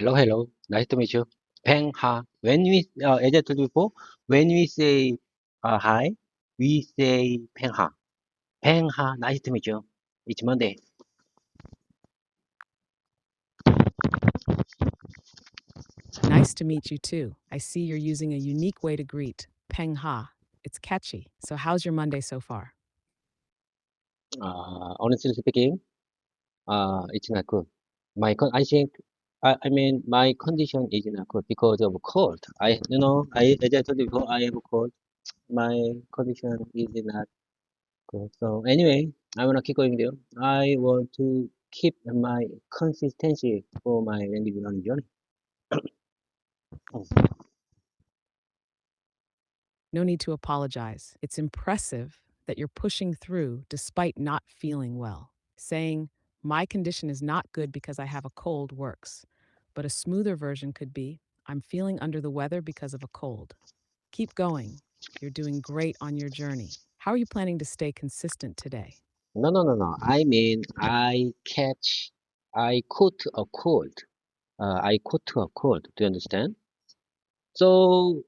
Hello, hello. Nice to meet you. Peng Ha. As I told you before, when we say hi, we say Peng Ha. Peng Ha. Nice to meet you. It's Monday. Nice to meet you too. I see you're using a unique way to greet. Peng Ha. It's catchy. So, how's your Monday so far? Honestly speaking, it's not good. I think, my condition is not good because of cold. As I told you before, I have a cold. My condition is not good. So anyway, I wanna keep going there. I want to keep my consistency for my language learning journey. No need to apologize. It's impressive that you're pushing through despite not feeling well. Saying, my condition is not good because I have a cold works, but a smoother version could be, I'm feeling under the weather because of a cold. Keep going. You're doing great on your journey. How are you planning to stay consistent today? No, no, no, no. I mean, I caught a cold. I caught a cold. Do you understand? So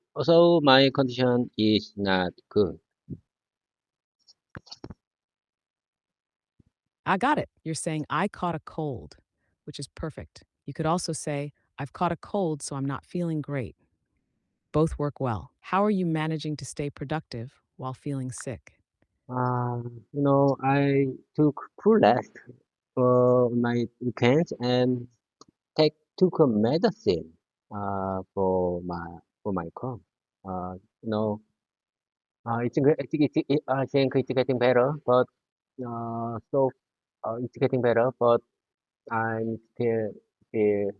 my condition is not good. I got it. You're saying, I caught a cold, which is perfect. You could also say, I've caught a cold, so I'm not feeling great. Both work well. How are you managing to stay productive while feeling sick? I took full rest for my weekends and took a medicine for my cough. Uh, you know, I think it's getting better, but it's getting better, but I'm still feel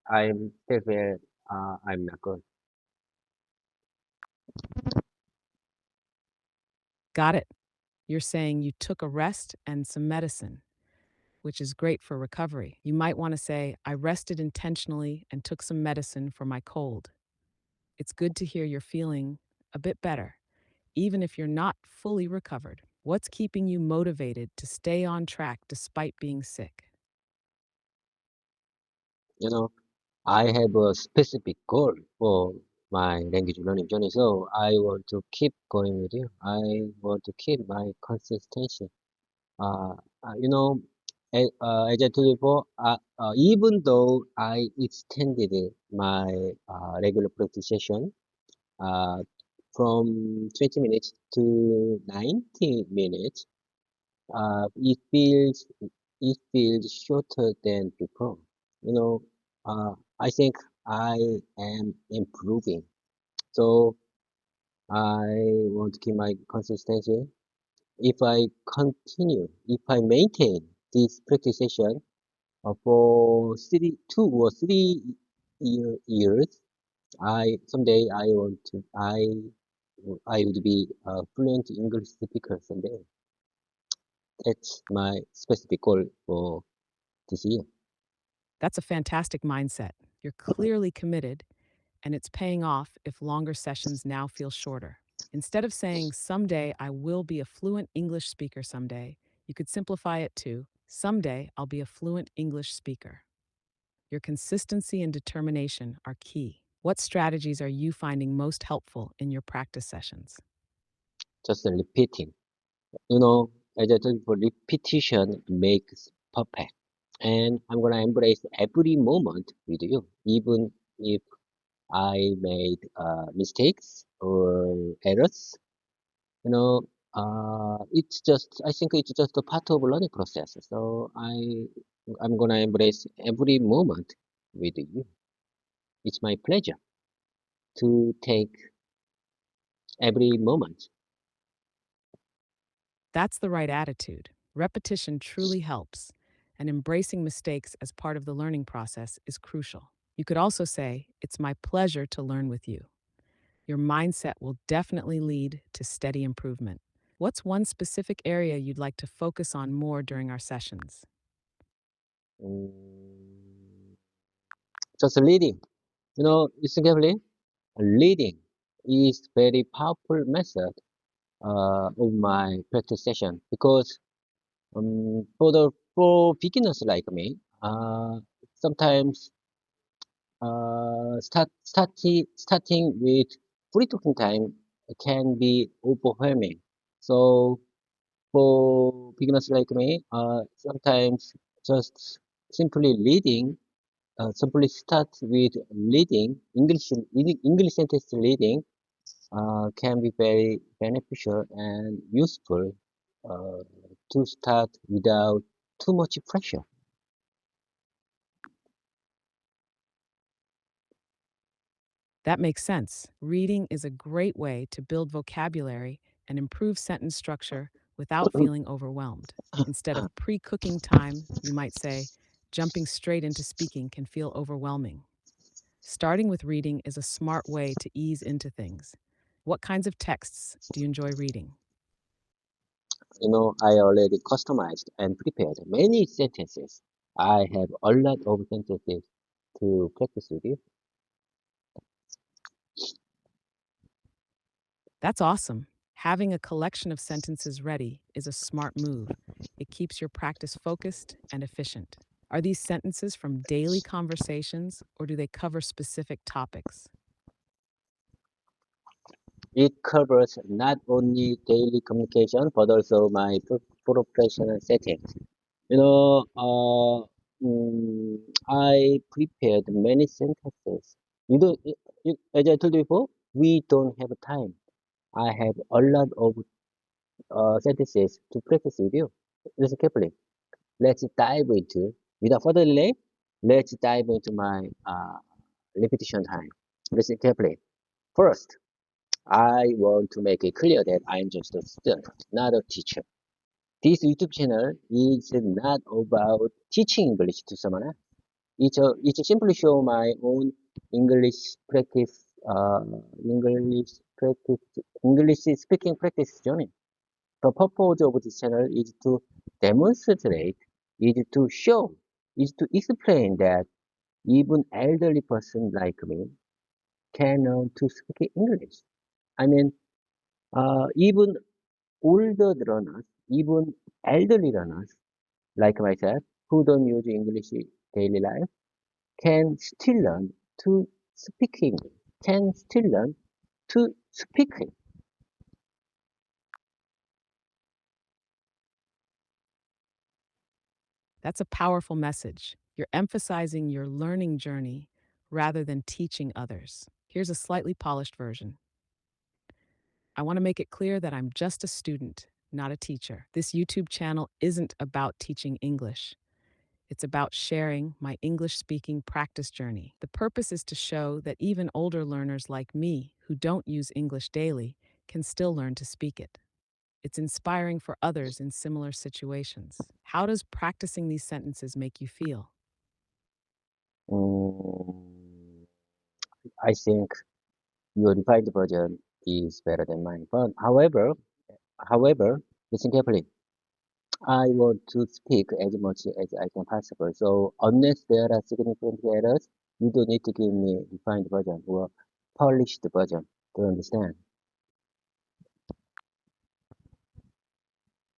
I'm still feel I'm not good. Got it. You're saying you took a rest and some medicine, which is great for recovery. You might want to say, I rested intentionally and took some medicine for my cold. It's good to hear you're feeling a bit better, even if you're not fully recovered. What's keeping you motivated to stay on track despite being sick? You know, I have a specific goal for my language learning journey, so I want to keep going with you. I want to keep my consistency. Uh, you know, as I told you before, even though I extended my regular practice session uh, from 20 minutes to 90 minutes, it feels shorter than before. You know, I think I am improving. So I want to keep my consistency. If I maintain this practice session for 2 or 3 years, I would be a fluent English speaker someday. That's my specific goal for this year. That's a fantastic mindset. You're clearly committed, and it's paying off if longer sessions now feel shorter. Instead of saying, someday I will be a fluent English speaker someday, you could simplify it to, someday I'll be a fluent English speaker. Your consistency and determination are key. What strategies are you finding most helpful in your practice sessions? Just repeating. As I told you, for repetition makes perfect. And I'm gonna embrace every moment with you, even if I made mistakes or errors. You know, I think it's just a part of learning process. So I'm gonna embrace every moment with you. It's my pleasure to take every moment. That's the right attitude. Repetition truly helps, and embracing mistakes as part of the learning process is crucial. You could also say, it's my pleasure to learn with you. Your mindset will definitely lead to steady improvement. What's one specific area you'd like to focus on more during our sessions? Mm, just leading. Listen carefully. Leading is very powerful method of my practice session because for beginners like me, sometimes starting with free talking time can be overwhelming. So for beginners like me, sometimes just simply reading, simply start with reading English sentence reading can be very beneficial and useful uh, to start without too much pressure. That makes sense. Reading is a great way to build vocabulary and improve sentence structure without feeling overwhelmed. Instead of pre cooking time, you might say, jumping straight into speaking can feel overwhelming. Starting with reading is a smart way to ease into things. What kinds of texts do you enjoy reading? I already customized and prepared many sentences. I have a lot of sentences to practice with you. That's awesome. Having a collection of sentences ready is a smart move. It keeps your practice focused and efficient. Are these sentences from daily conversations or do they cover specific topics? It covers not only daily communication but also my professional settings. You know, I prepared many sentences. As I told you before, we don't have time. I have a lot of sentences to practice with you. Listen carefully. Let's dive into, without further delay, let's dive into my repetition time. Listen carefully. First, I want to make it clear that I'm just a student, not a teacher. This YouTube channel is not about teaching English to someone else. It's simply show my own English practice, English practice, English speaking practice journey. The purpose of this channel is to demonstrate, is to show, is to explain that even elderly person like me can learn to speak English. I mean, even older learners, even elderly learners like myself, who don't use English in daily life, can still learn to speak English, can still learn to speak it. That's a powerful message. You're emphasizing your learning journey rather than teaching others. Here's a slightly polished version. I want to make it clear that I'm just a student, not a teacher. This YouTube channel isn't about teaching English. It's about sharing my English speaking practice journey. The purpose is to show that even older learners like me, who don't use English daily, can still learn to speak it. It's inspiring for others in similar situations. How does practicing these sentences make you feel? Mm, I think your refined version is better than mine. But however, listen carefully. I want to speak as much as I can possible. So unless there are significant errors, you don't need to give me refined version or polished version to understand.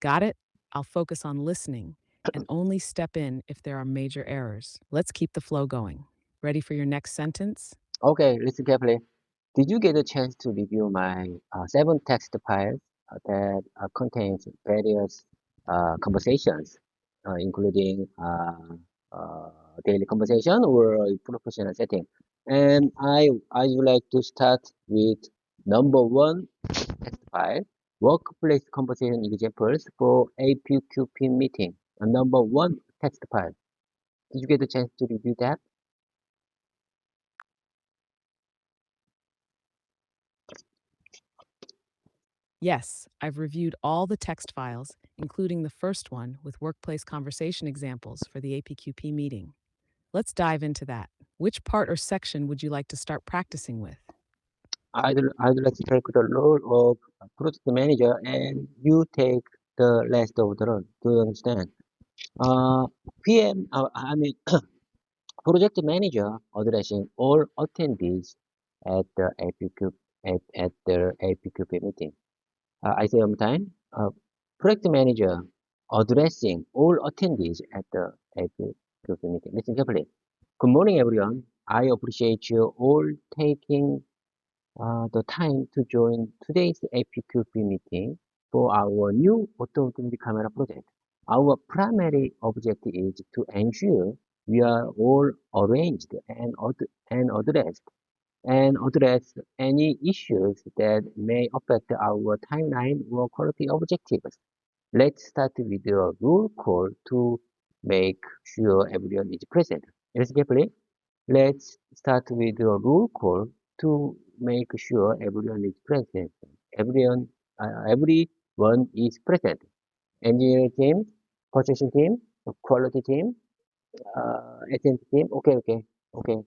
Got it? I'll focus on listening and only step in if there are major errors. Let's keep the flow going. Ready for your next sentence? Okay, listen carefully. Did you get a chance to review my 7 text files that contains various conversations, including daily conversation or professional setting? And I would like to start with number 1 text file, workplace conversation examples for APQP meeting. Number 1 text file. Did you get a chance to review that? Yes, I've reviewed all the text files, including the first one with workplace conversation examples for the APQP meeting. Let's dive into that. Which part or section would you like to start practicing with? I'd like to take the role of project manager and you take the rest of the role. Do you understand? PM, I mean, project manager addressing all attendees at the APQ, at the APQP meeting. I say one time, project manager addressing all attendees at the APQP meeting. Listen carefully. Good morning, everyone. I appreciate you all taking the time to join today's APQP meeting for our new automated camera project. Our primary objective is to ensure we are all arranged and address any issues that may affect our timeline or quality objectives. Let's start with a roll call to make sure everyone is present. Yes, please. Let's start with a roll call to make sure everyone is present. Everyone is present. Engineering team, purchasing team, quality team, SNT team. Okay.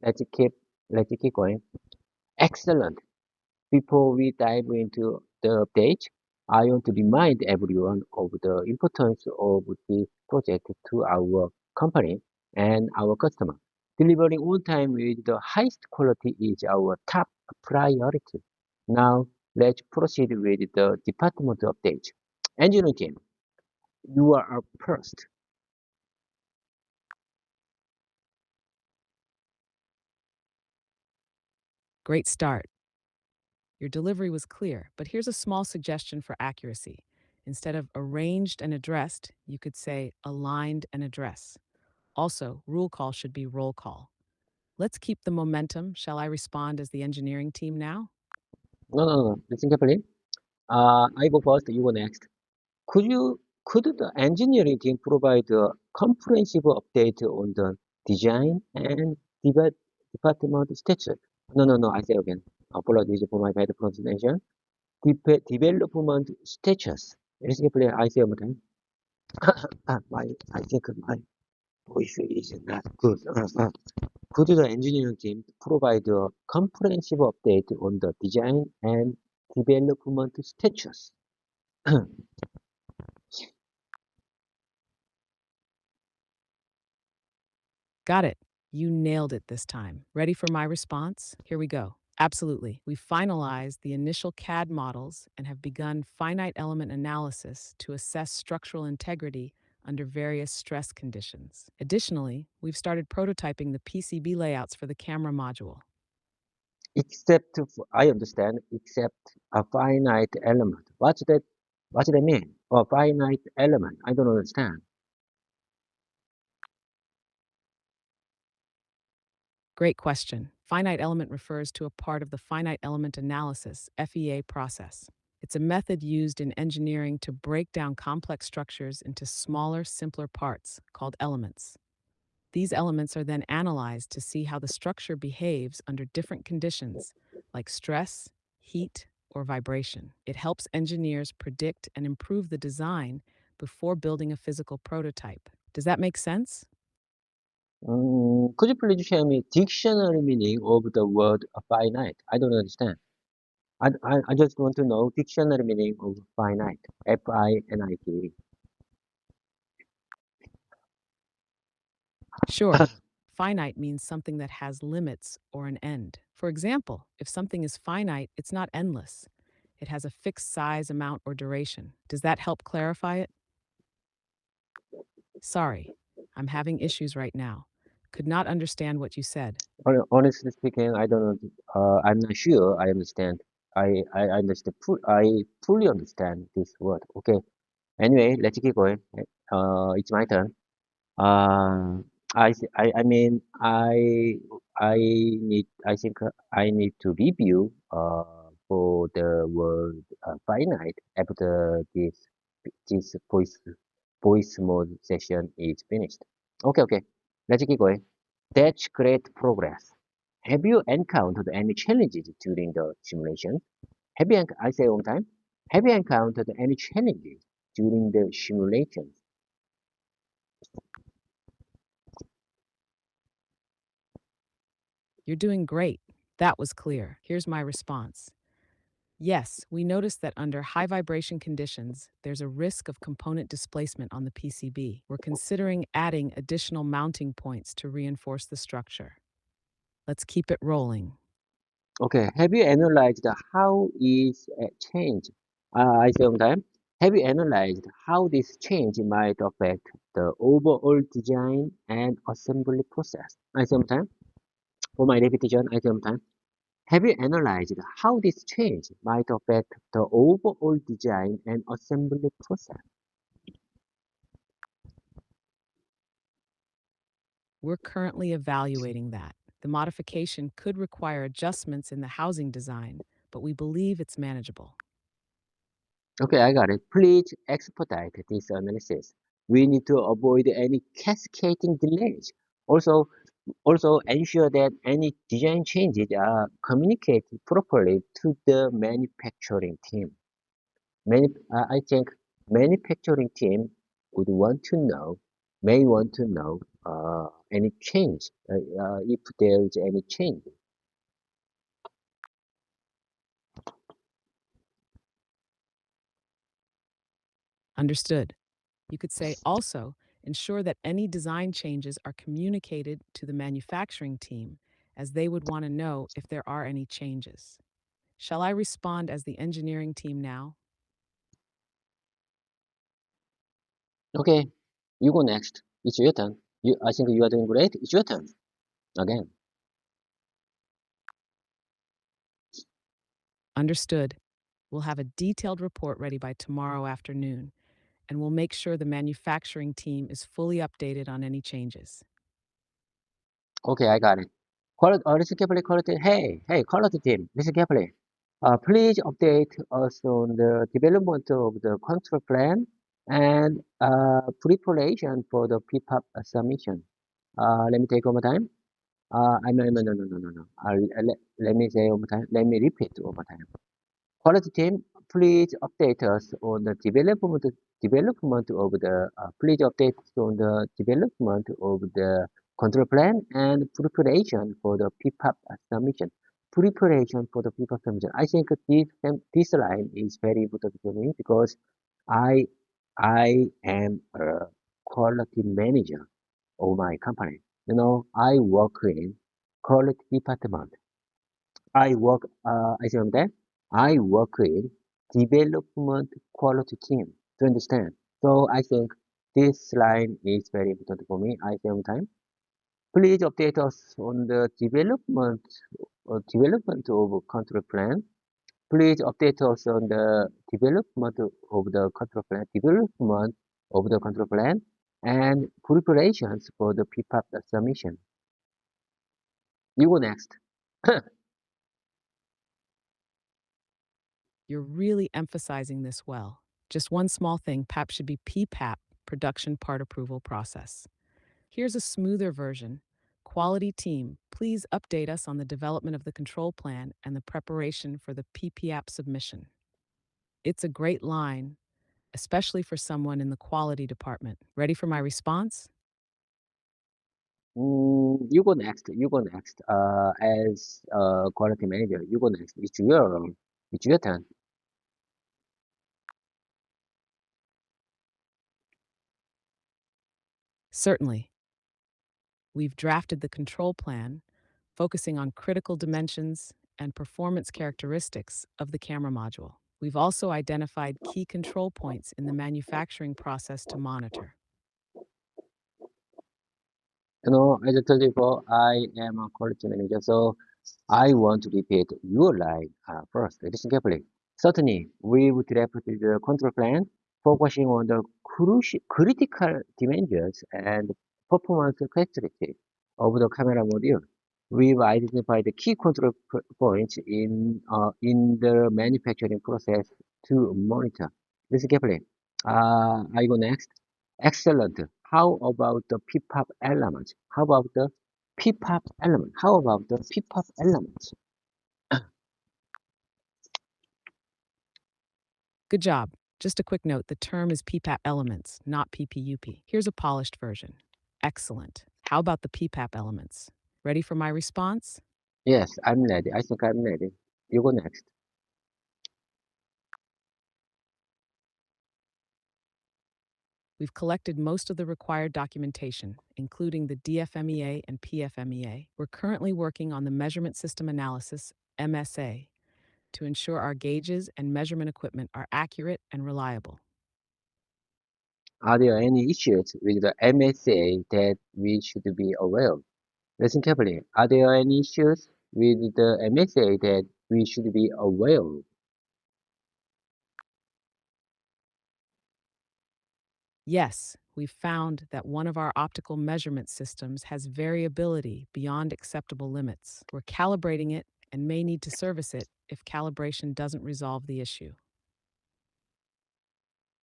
Let's keep let's keep going. Excellent. Before we dive into the update, I want to remind everyone of the importance of this project to our company and our customer. Delivering on time with the highest quality is our top priority. Now, let's proceed with the department update. Engineering team, you are up first. Great start. Your delivery was clear, but here's a small suggestion for accuracy. Instead of arranged and addressed, you could say aligned and address. Also, rule call should be roll call. Let's keep the momentum. Shall I respond as the engineering team now? No. Listen carefully. I go first, you go next. Could the engineering team provide a comprehensive update on the design and department status? No, I say again. Apologies for my bad pronunciation. Development status. Basically, I say one time. I think my voice is not good. Could the engineering team provide a comprehensive update on the design and development status? Got it. You nailed it this time. Ready for my response? Here we go. Absolutely. We finalized the initial CAD models and have begun finite element analysis to assess structural integrity under various stress conditions. Additionally, we've started prototyping the PCB layouts for the camera module. I understand, except a finite element. What's that mean? A finite element. I don't understand. Great question. Finite element refers to a part of the finite element analysis, FEA process. It's a method used in engineering to break down complex structures into smaller, simpler parts called elements. These elements are then analyzed to see how the structure behaves under different conditions like stress, heat, or vibration. It helps engineers predict and improve the design before building a physical prototype. Does that make sense? Could you please share me dictionary meaning of the word finite? I don't understand. I just want to know dictionary meaning of finite. Finite. Sure. Finite means something that has limits or an end. For example, if something is finite, it's not endless. It has a fixed size, amount, or duration. Does that help clarify it? Sorry, I'm having issues right now. Could not understand what you said. Honestly speaking, I don't know. I'm not sure. I understand. I understand. I fully understand this word. Okay. Anyway, let's keep going. It's my turn. Uh, I mean, I think I need to review for the word finite after this voice mode session is finished. Okay. Let's keep going. That's great progress. Have you encountered any challenges during the simulation? I say one time. Have you encountered any challenges during the simulation? You're doing great. That was clear. Here's my response. Yes, we noticed that under high vibration conditions, there's a risk of component displacement on the PCB. We're considering adding additional mounting points to reinforce the structure. Let's keep it rolling. Okay, have you analyzed how is a change? I say one time. Have you analyzed how this change might affect the overall design and assembly process? I say one time. For my repetition, I some time. Have you analyzed how this change might affect the overall design and assembly process? We're currently evaluating that. The modification could require adjustments in the housing design, but we believe it's manageable. Okay, I got it. Please expedite this analysis. We need to avoid any cascading delays. Also, also ensure that any design changes are communicated properly to the manufacturing team. I think manufacturing team would want to know, may want to know any change, if there is any change. Understood. You could say also ensure that any design changes are communicated to the manufacturing team, as they would want to know if there are any changes. Shall I respond as the engineering team now? Okay, you go next. It's your turn. I think you are doing great. It's your turn again. Understood. We'll have a detailed report ready by tomorrow afternoon, and we'll make sure the manufacturing team is fully updated on any changes. Okay, I got it. Listen carefully, quality. Hey, quality team, listen carefully. Please update us on the development of the control plan and preparation for the PPAP submission. Let me take one more time. No. Let me say one more time. Let me repeat one more time. Quality team, please update us on the development of the please update us on the development of the control plan and preparation for the PPAP submission. Preparation for the PPAP submission. I think this line is very important for me because I I am a quality manager of my company. You know, I work in quality department. I say that I work with development quality team to understand. So I think this line is very important for me. I say on time. Please update us on the development of control plan. Please update us on the development of the control plan, and preparations for the PPAP submission. You go next. You're really emphasizing this well. Just one small thing, PAP should be PPAP, Production Part Approval Process. Here's a smoother version. Quality team, please update us on the development of the control plan and the preparation for the PPAP submission. It's a great line, especially for someone in the quality department. Ready for my response? You go next. You go next. As quality manager, you go next. It's your turn. Certainly. We've drafted the control plan, focusing on critical dimensions and performance characteristics of the camera module. We've also identified key control points in the manufacturing process to monitor. You know, as I told you before, I am a quality manager, so I want to repeat your line first. Listen carefully. Certainly, we would refer to the control plan, focusing on the critical dimensions and performance characteristics of the camera module. We've identified the key control points in the manufacturing process to monitor. Listen carefully. I go next. Excellent. How about the PPAP element? How about the PPAP element? How about the PPAP element? Good job. Just a quick note, the term is PPAP elements, not PPUP. Here's a polished version. Excellent. How about the PPAP elements? Ready for my response? Yes, I'm ready. I think I'm ready. You go next. We've collected most of the required documentation, including the DFMEA and PFMEA. We're currently working on the Measurement System Analysis, MSA, to ensure our gauges and measurement equipment are accurate and reliable. Are there any issues with the MSA that we should be aware of? Listen carefully. Are there any issues with the MSA that we should be aware of? Yes, we've found that one of our optical measurement systems has variability beyond acceptable limits. We're calibrating it and may need to service it if calibration doesn't resolve the issue.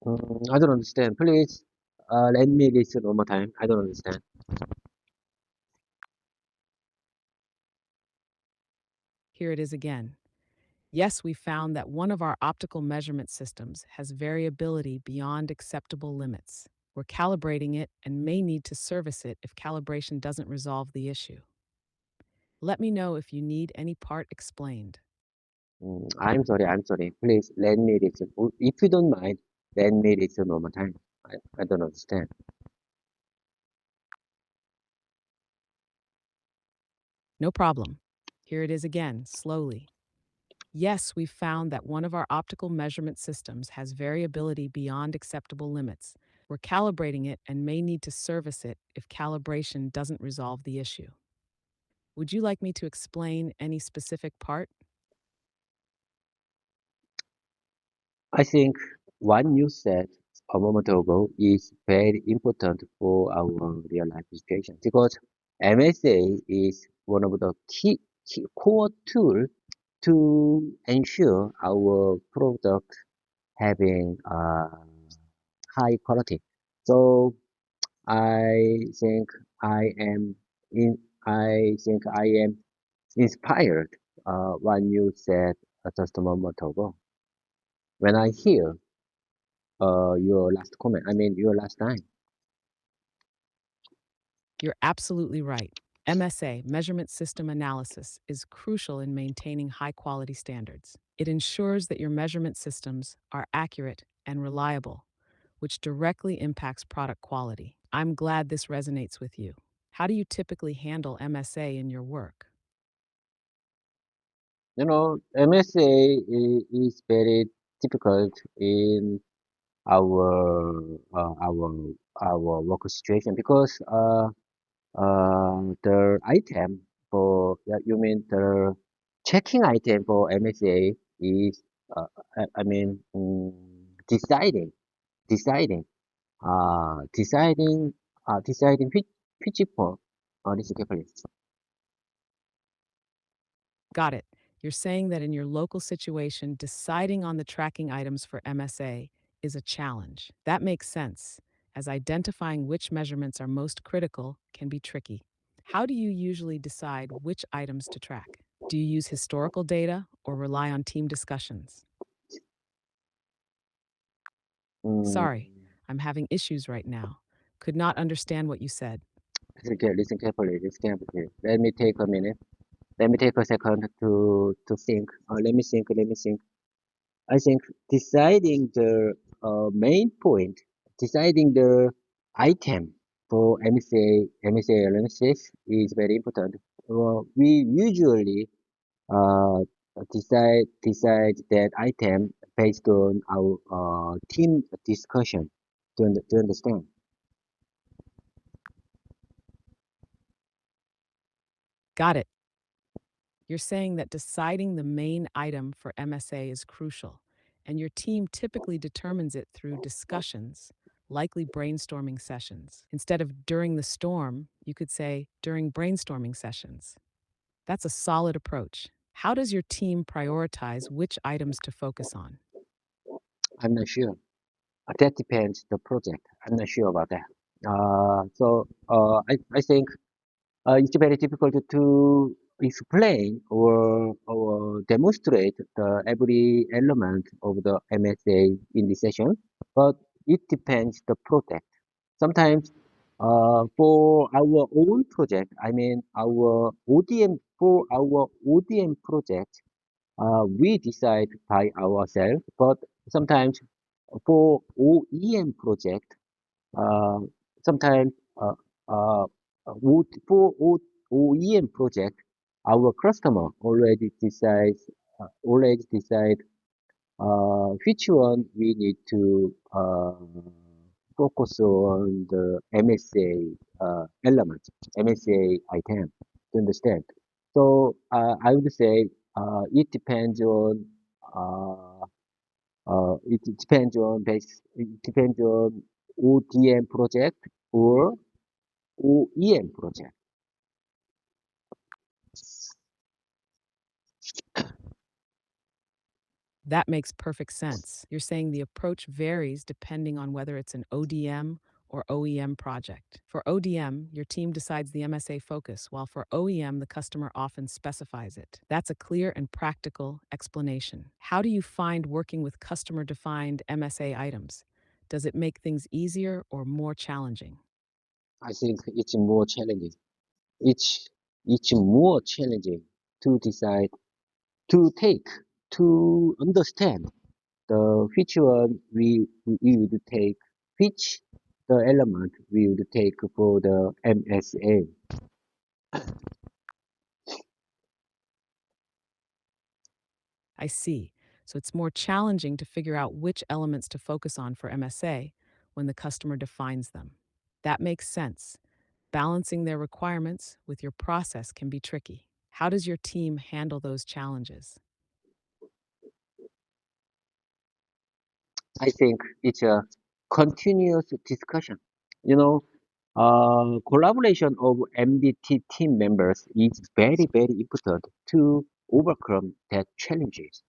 I don't understand. Please, let me listen one more time. I don't understand. Here it is again. Yes, we found that one of our optical measurement systems has variability beyond acceptable limits. We're calibrating it and may need to service it if calibration doesn't resolve the issue. Let me know if you need any part explained. I'm sorry. I'm sorry. Please, let me listen. If you don't mind, let me listen one more time. I don't understand. No problem. Here it is again, slowly. Yes, we've found that one of our optical measurement systems has variability beyond acceptable limits. We're calibrating it and may need to service it if calibration doesn't resolve the issue. Would you like me to explain any specific part? I think what you said a moment ago is very important for our real life situation because MSA is one of the key core tool to ensure our product having high quality. So I think I am in. I think I am inspired when you said just a moment ago. When I hear your last comment, I mean your last line. You're absolutely right. MSA, Measurement System Analysis, is crucial in maintaining high quality standards. It ensures that your measurement systems are accurate and reliable, which directly impacts product quality. I'm glad this resonates with you. How do you typically handle MSA in your work? You know, MSA is very difficult in our uh, our our work situation because the item for you mean the checking item for MSA is I mean deciding deciding which point listen carefully. Got it. You're saying that in your local situation, deciding on the tracking items for MSA is a challenge. That makes sense, as identifying which measurements are most critical can be tricky. How do you usually decide which items to track? Do you use historical data or rely on team discussions? Mm, Sorry, I'm having issues right now. Could not understand what you said. listen carefully. Listen carefully. Let me take a minute. Let me take a second to think. Let me think. Let me think. I think deciding the main point, deciding the item for MSA analysis is very important. We usually uh, decide that item based on our team discussion. To understand? Got it. You're saying that deciding the main item for MSA is crucial, and your team typically determines it through discussions, likely brainstorming sessions. Instead of during the storm, you could say during brainstorming sessions. That's a solid approach. How does your team prioritize which items to focus on? I'm not sure. That depends the project. I'm not sure about that. I think it's very difficult to explain or demonstrate the every element of the MSA in this session, but it depends the project. Sometimes for our own project, I mean our ODM for our ODM project, we decide by ourselves, but sometimes for OEM project, uh, sometimes uh, for OEM project, our customer already decide which one we need to focus on the MSA element, MSA item to understand. So I would say it depends on it depends on ODM project or OEM project. That makes perfect sense. You're saying the approach varies depending on whether it's an ODM or OEM project. For ODM, your team decides the MSA focus, while for OEM, the customer often specifies it. That's a clear and practical explanation. How do you find working with customer defined MSA items? Does it make things easier or more challenging? I think it's more challenging. It's it's more challenging to decide, to take, to understand the which one we would take, which the element we would take for the MSA. I see. So it's more challenging to figure out which elements to focus on for MSA when the customer defines them. That makes sense. Balancing their requirements with your process can be tricky. How does your team handle those challenges? I think it's a continuous discussion. Collaboration of MBT team members is very, very important to overcome that challenges.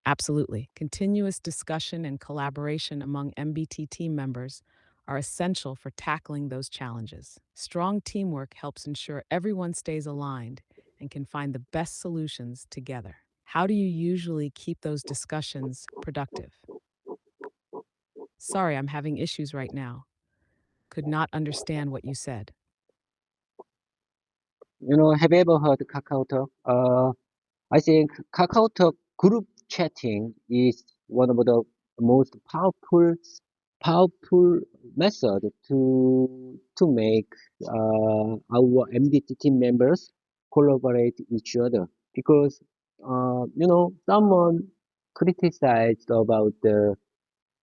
Absolutely. Continuous discussion and collaboration among MBT team members are essential for tackling those challenges. Strong teamwork helps ensure everyone stays aligned and can find the best solutions together. How do you usually keep those discussions productive? Sorry, I'm having issues right now. Could not understand what you said. Have you ever heard KakaoTalk? I think KakaoTalk group chatting is one of the most powerful method to make our MDT team members collaborate each other, because someone criticized about the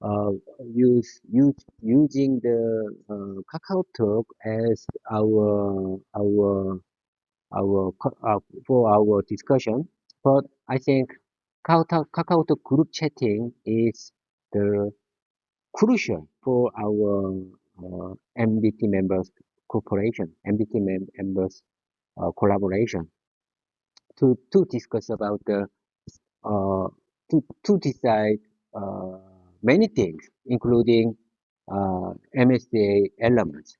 uh, using the KakaoTalk as for our discussion. But I think KakaoTalk group chatting is the crucial for our MBT members cooperation, members collaboration to discuss about the uh, to decide uh, many things, including MSA elements.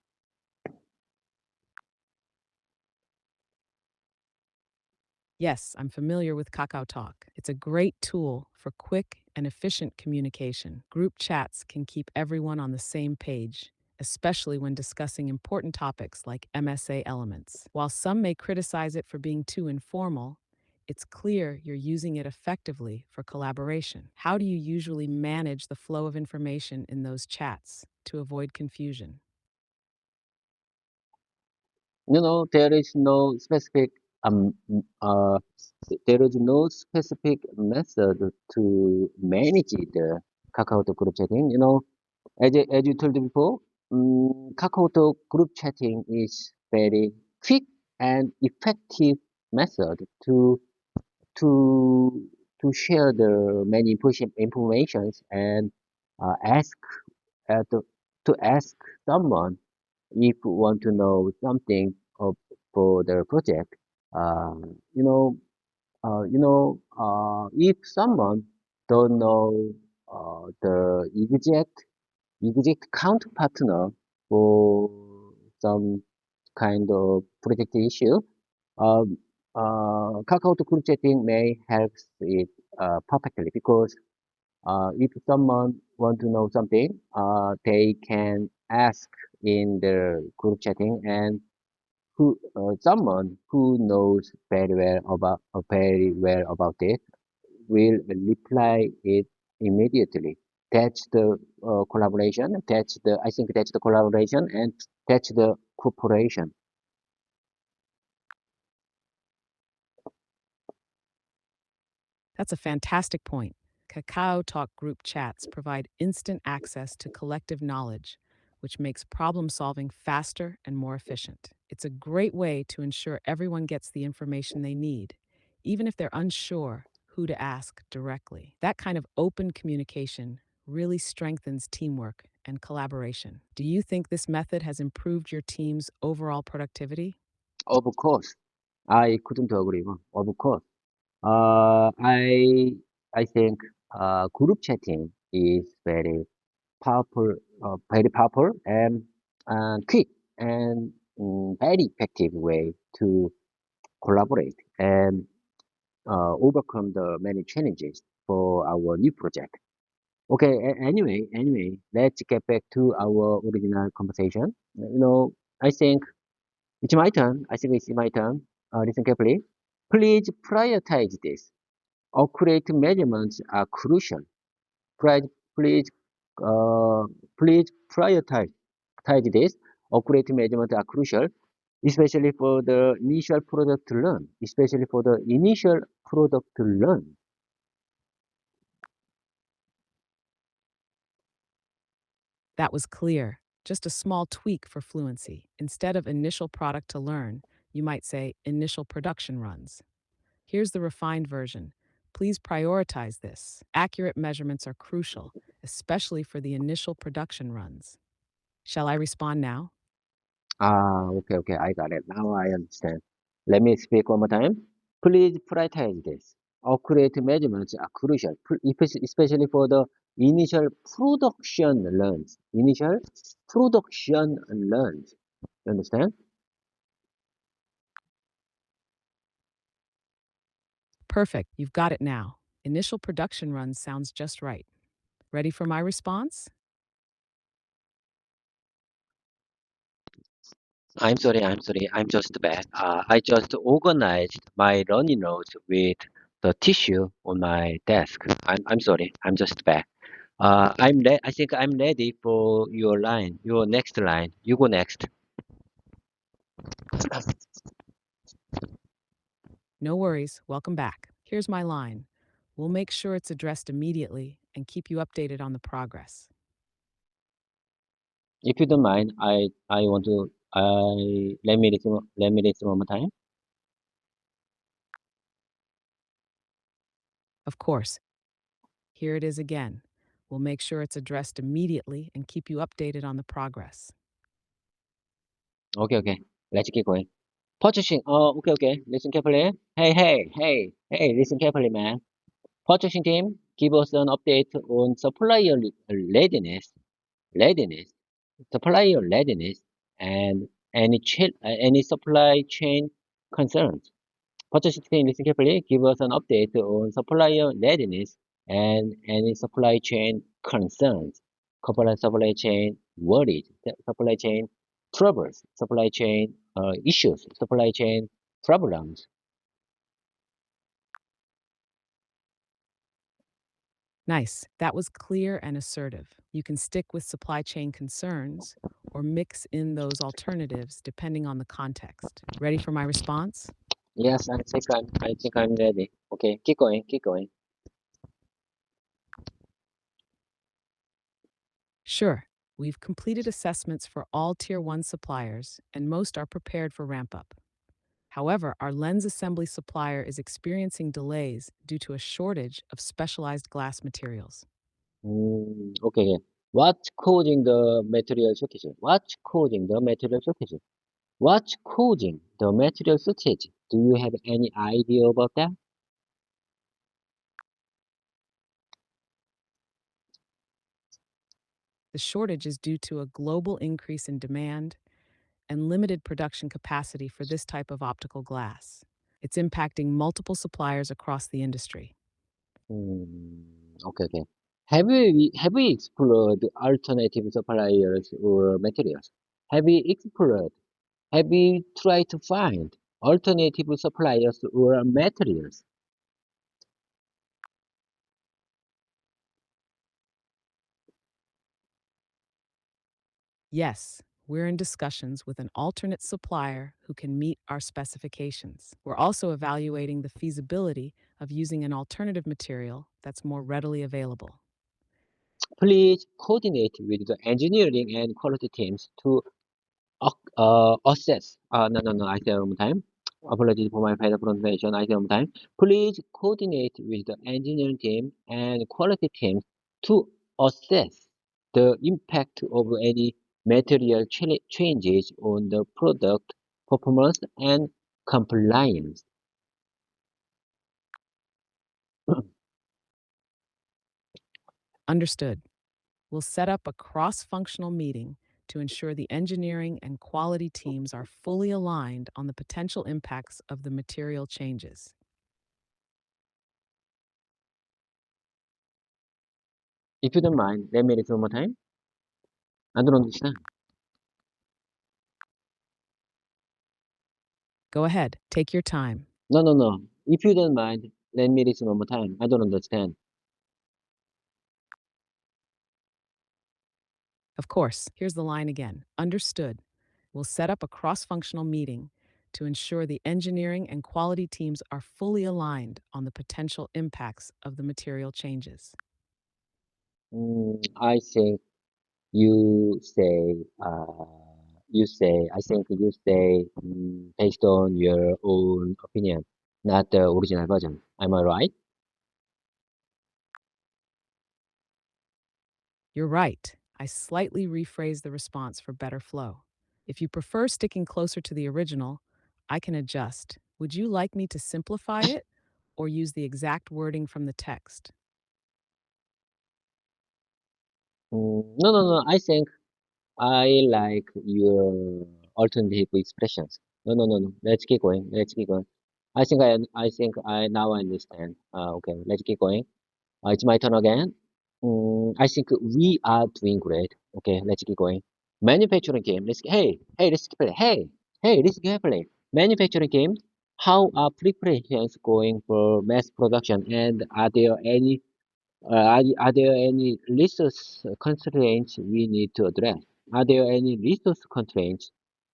Yes, I'm familiar with Kakao Talk. It's a great tool for quick and efficient communication. Group chats can keep everyone on the same page, especially when discussing important topics like MSA elements. While some may criticize it for being too informal, it's clear you're using it effectively for collaboration. How do you usually manage the flow of information in those chats to avoid confusion? There is no specific um uh there is no specific method to manage the KakaoTalk group chatting. As you told before, KakaoTalk group chatting is very quick and effective method to share the many informations and ask to ask someone if you want to know something for the project. Uh, you know, if someone don't know the exact counterpartner for some kind of project issue, um, Kakao group chatting may help it perfectly, because if someone want to know something, they can ask in the group chatting, and someone who knows very well about it will reply it immediately. That's the collaboration. I think that's the collaboration, and that's the cooperation. That's a fantastic point. Kakao Talk group chats provide instant access to collective knowledge, which makes problem solving faster and more efficient. It's a great way to ensure everyone gets the information they need, even if they're unsure who to ask directly. That kind of open communication really strengthens teamwork and collaboration. Do you think this method has improved your team's overall productivity? Of course, I couldn't agree more. Of course. I think group chatting is very powerful and quick and very effective way to collaborate and overcome the many challenges for our new project. Okay, anyway, let's get back to our original conversation. I think it's my turn. I think it's my turn. Listen carefully. Please prioritize this. Accurate measurements are crucial. Please, please, uh, please prioritize this. Accurate measurements are crucial, especially for the initial product to learn. Especially for the initial product to learn. That was clear. Just a small tweak for fluency. Instead of initial product to learn, you might say initial production runs. Here's the refined version. Please prioritize this. Accurate measurements are crucial, especially for the initial production runs. Shall I respond now? Okay, I got it. Now I understand. Let me speak one more time. Please prioritize this. Accurate measurements are crucial, especially for the initial production runs. Initial production runs. You understand? Perfect, you've got it now. Initial production runs sounds just right. Ready for my response? I'm sorry. I'm just bad. I just organized my running notes with the tissue on my desk. I'm sorry. I'm just bad. I think I'm ready for your next line. You go next. No worries, welcome back. Here's my line. We'll make sure it's addressed immediately and keep you updated on the progress. If you don't mind, I want to I let me listen one more time. Of course, here it is again. We'll make sure it's addressed immediately and keep you updated on the progress. Okay. Let's keep going. Purchasing. Okay. Listen carefully. Hey. Listen carefully, man. Purchasing team, give us an update on readiness, readiness, supplier readiness, and any supply chain concerns. Purchasing team, listen carefully. Give us an update on supplier readiness and any supply chain concerns. Supply chain worries, supply chain troubles, supply chain issues, supply chain problems. Nice. That was clear and assertive. You can stick with supply chain concerns or mix in those alternatives depending on the context. Ready for my response? Yes, I think I'm ready. Okay, keep going. Sure. We've completed assessments for all Tier 1 suppliers, and most are prepared for ramp up. However, our lens assembly supplier is experiencing delays due to a shortage of specialized glass materials. Okay. What's causing the material shortage? What's causing the material shortage? What's causing the material shortage? Do you have any idea about that? The shortage is due to a global increase in demand and limited production capacity for this type of optical glass. It's impacting multiple suppliers across the industry. Okay. Have we explored alternative suppliers or materials? Have we explored? Have we tried to find alternative suppliers or materials? Yes, we're in discussions with an alternate supplier who can meet our specifications. We're also evaluating the feasibility of using an alternative material that's more readily available. Please coordinate with the engineering and quality teams to assess. No. I said one time. Apologies for my bad pronunciation. I said one time. Please coordinate with the engineering team and quality teams to assess the impact of any material changes on the product performance and compliance. Understood. We'll set up a cross functional meeting to ensure the engineering and quality teams are fully aligned on the potential impacts of the material changes. If you don't mind, let me repeat one more time. I don't understand. Go ahead, take your time. No. If you don't mind, let me listen one more time. I don't understand. Of course, here's the line again. Understood. We'll set up a cross functional meeting to ensure the engineering and quality teams are fully aligned on the potential impacts of the material changes. I think you say, I think you say based on your own opinion, not the original version. Am I right? You're right. I slightly rephrased the response for better flow. If you prefer sticking closer to the original, I can adjust. Would you like me to simplify it or use the exact wording from the text? No. I think I like your alternative expressions. No. Let's keep going. Let's keep going. I think I now understand. Okay, let's keep going. It's my turn again. I think we are doing great. Okay, let's keep going. Manufacturing game. Let's keep it. Let's keep it. Manufacturing game. How are preparations going for mass production? And are there any resource constraints we need to address? Are there any resource constraints?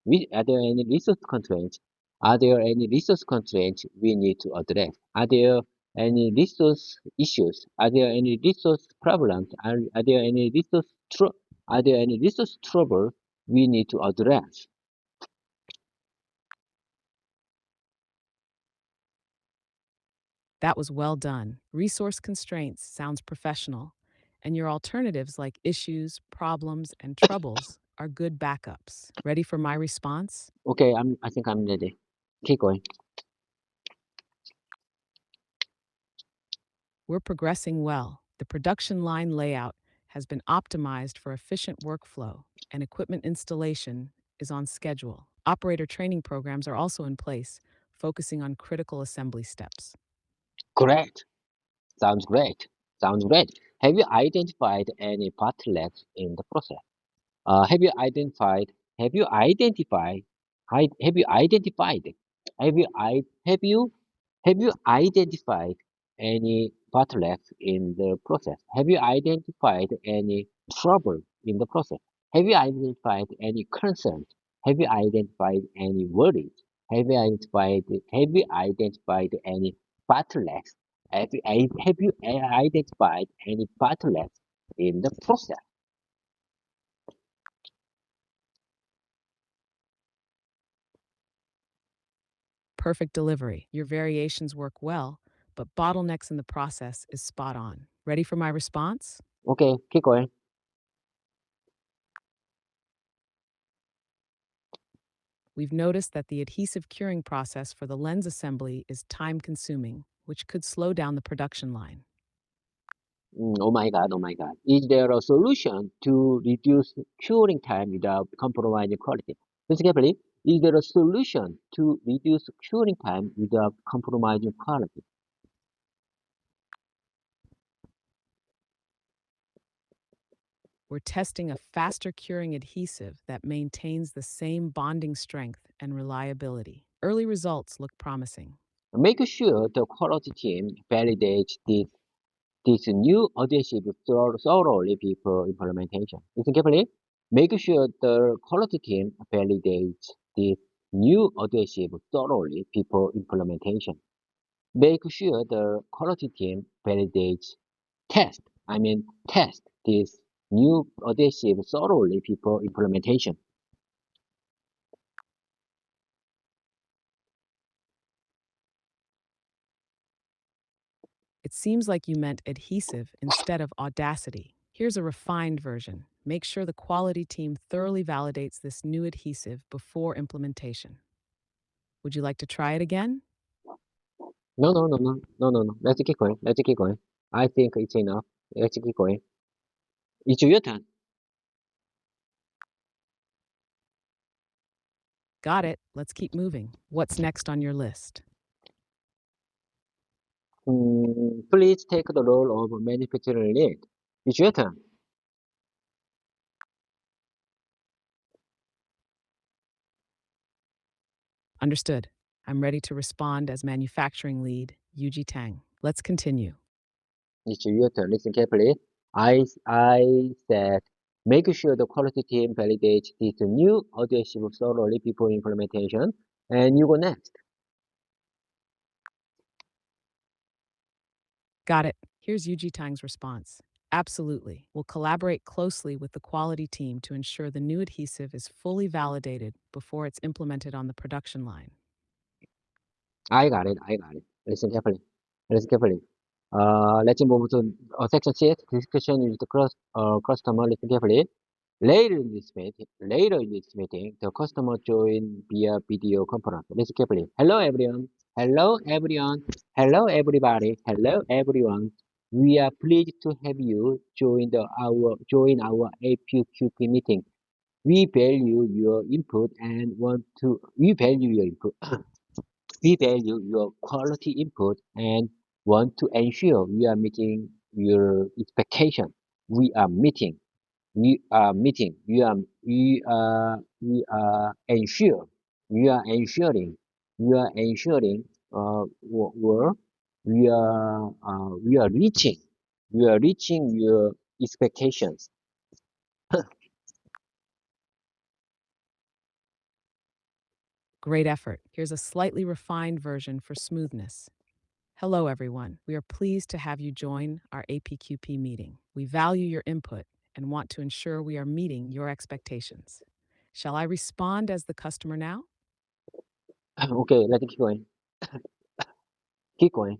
Are there any resource constraints? Are there any resource constraints we need to address? Are there any resource issues? Are there any resource problems? Are there any are there any resource trouble we need to address? That was well done. Resource constraints sounds professional, and your alternatives like issues, problems, and troubles are good backups. Ready for my response? Okay, I think I'm ready. Keep going. We're progressing well. The production line layout has been optimized for efficient workflow, and equipment installation is on schedule. Operator training programs are also in place, focusing on critical assembly steps. Great. Sounds great. Sounds great. Have you identified any bottlenecks in the process? Have you identified? Have you identified? Have you identified? Have you identified any bottlenecks in the process? Have you identified any trouble in the process? Have you identified any concerns? Have you identified any worries? Have you identified any bottlenecks? Have you identified any bottlenecks in the process? Perfect delivery. Your variations work well, but bottlenecks in the process is spot on. Ready for my response? Okay, keep going. We've noticed that the adhesive curing process for the lens assembly is time consuming, which could slow down the production line. Oh my God. Is there a solution to reduce curing time without compromising quality? Basically, is there a solution to reduce curing time without compromising quality? We're testing a faster curing adhesive that maintains the same bonding strength and reliability. Early results look promising. Make sure the quality team validates this new adhesive thoroughly before implementation. Listen carefully. Make sure the quality team validates this new adhesive thoroughly before implementation. Make sure the quality team validates test this new adhesive thoroughly before implementation. It seems like you meant adhesive instead of Audacity. Here's a refined version. Make sure the quality team thoroughly validates this new adhesive before implementation. Would you like to try it again? No, no, no, no, no, no, no. Let's keep going. Let's keep going. I think it's enough. Let's keep going. It's your turn. Got it. Let's keep moving. What's next on your list? Please take the role of manufacturing lead. It's your turn. Understood. I'm ready to respond as manufacturing lead, Yuji Tang. Let's continue. It's your turn. Listen carefully. I said, make sure the quality team validates this new adhesive thoroughly before implementation, and you go next. Got it. Here's Yuji Tang's response. Absolutely. We'll collaborate closely with the quality team to ensure the new adhesive is fully validated before it's implemented on the production line. I got it. I got it. Listen carefully. Listen carefully. Let's move to section 6, discussion with the customer. Listen carefully. Later in this meeting, the customer joined via video conference. Listen carefully. Hello everyone. Hello everyone. Hello everybody. Hello everyone. We are pleased to have you join our APQP meeting. We value your input. We value your quality input and want to ensure we are meeting your expectation. We are meeting. We are meeting. We are ensure. We are ensuring. We are ensuring. Where we are reaching. We are reaching your expectations. Great effort. Here's a slightly refined version for smoothness. Hello, everyone. We are pleased to have you join our APQP meeting. We value your input and want to ensure we are meeting your expectations. Shall I respond as the customer now? Okay, let's keep going. Keep going.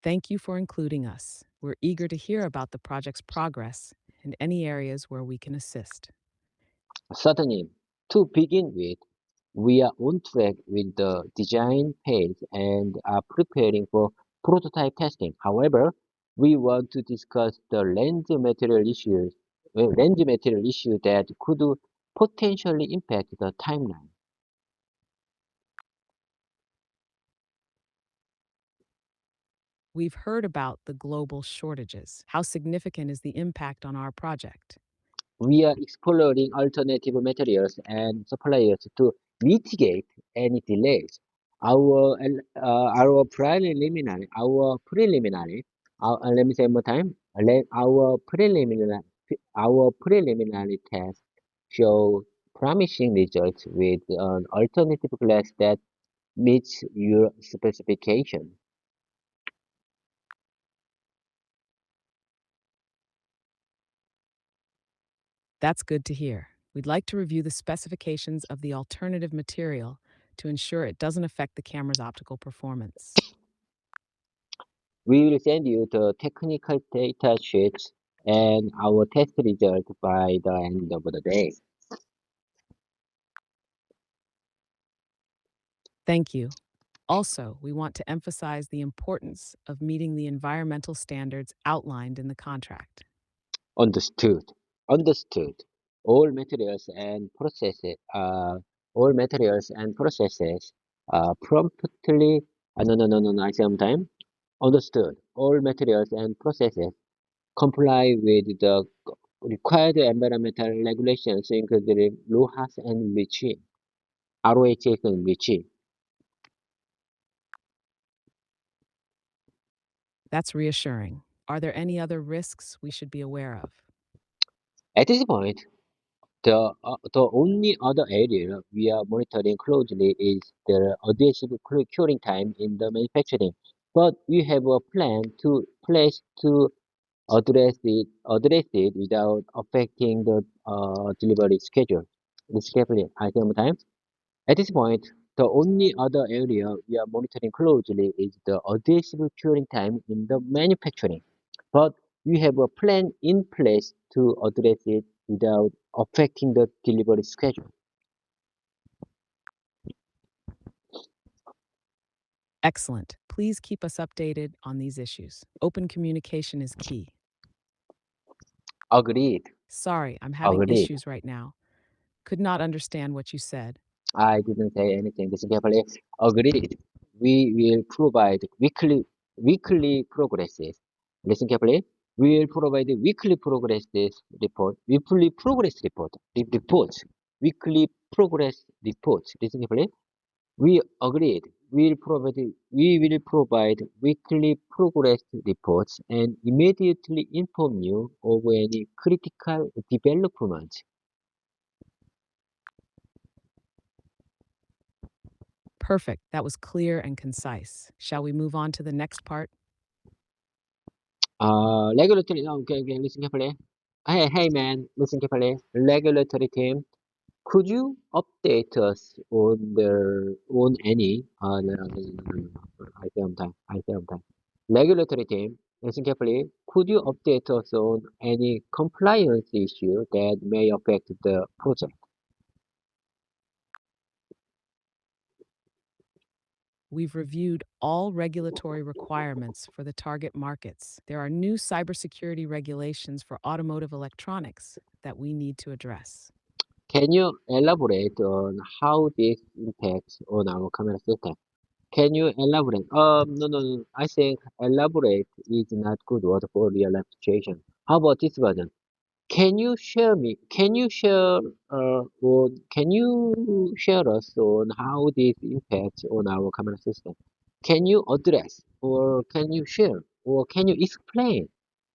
Thank you for including us. We're eager to hear about the project's progress and any areas where we can assist. Certainly, to begin with, we are on track with the design phase and are preparing for prototype testing. However, we want to discuss the lens material issue that could potentially impact the timeline. We've heard about the global shortages. How significant is the impact on our project? We are exploring alternative materials and suppliers to mitigate any delays. Let me say one more time. Our preliminary tests show promising results with an alternative glass that meets your specification. That's good to hear. We'd like to review the specifications of the alternative material to ensure it doesn't affect the camera's optical performance. We will send you the technical data sheets and our test result by the end of the day. Thank you. Also, we want to emphasize the importance of meeting the environmental standards outlined in the contract. Understood. Understood. All materials and processes all materials and processes promptly no no no no no I say one time. Understood. All materials and processes comply with the required environmental regulations, including RoHS and REACH, ROHS and REACH. That's reassuring. Are there any other risks we should be aware of? At this point, The only other area we are monitoring closely is the adhesive curing time in the manufacturing. But we have a place to address it without affecting the delivery schedule. Listen carefully. I say one more time. At this point, the only other area we are monitoring closely is the adhesive curing time in the manufacturing. But we have a plan in place to address it without affecting the delivery schedule. Excellent. Please keep us updated on these issues. Open communication is key. Agreed. Sorry, I'm having Agreed. issues right now. Could not understand what you said. I didn't say anything. Listen carefully. Agreed. We will provide weekly progresses. Listen carefully. We will provide weekly progress reports, weekly progress reports. Listen carefully. We agreed. We will provide weekly progress reports and immediately inform you of any critical developments. Perfect. That was clear and concise. Shall we move on to the next part? Regulatory. Okay, listen carefully. Hey, man, listen carefully. Regulatory team, could you update us on any? I say on time. I say on time. Regulatory team, listen carefully. Could you update us on any compliance issue that may affect the project? We've reviewed all regulatory requirements for the target markets. There are new cybersecurity regulations for automotive electronics that we need to address. Can you elaborate on how this impacts on our camera system? Can you elaborate? No. I think elaborate is not good word for real life situation. How about this version? Can you share us on how this impacts on our camera system? Can you address, or can you share, or can you explain,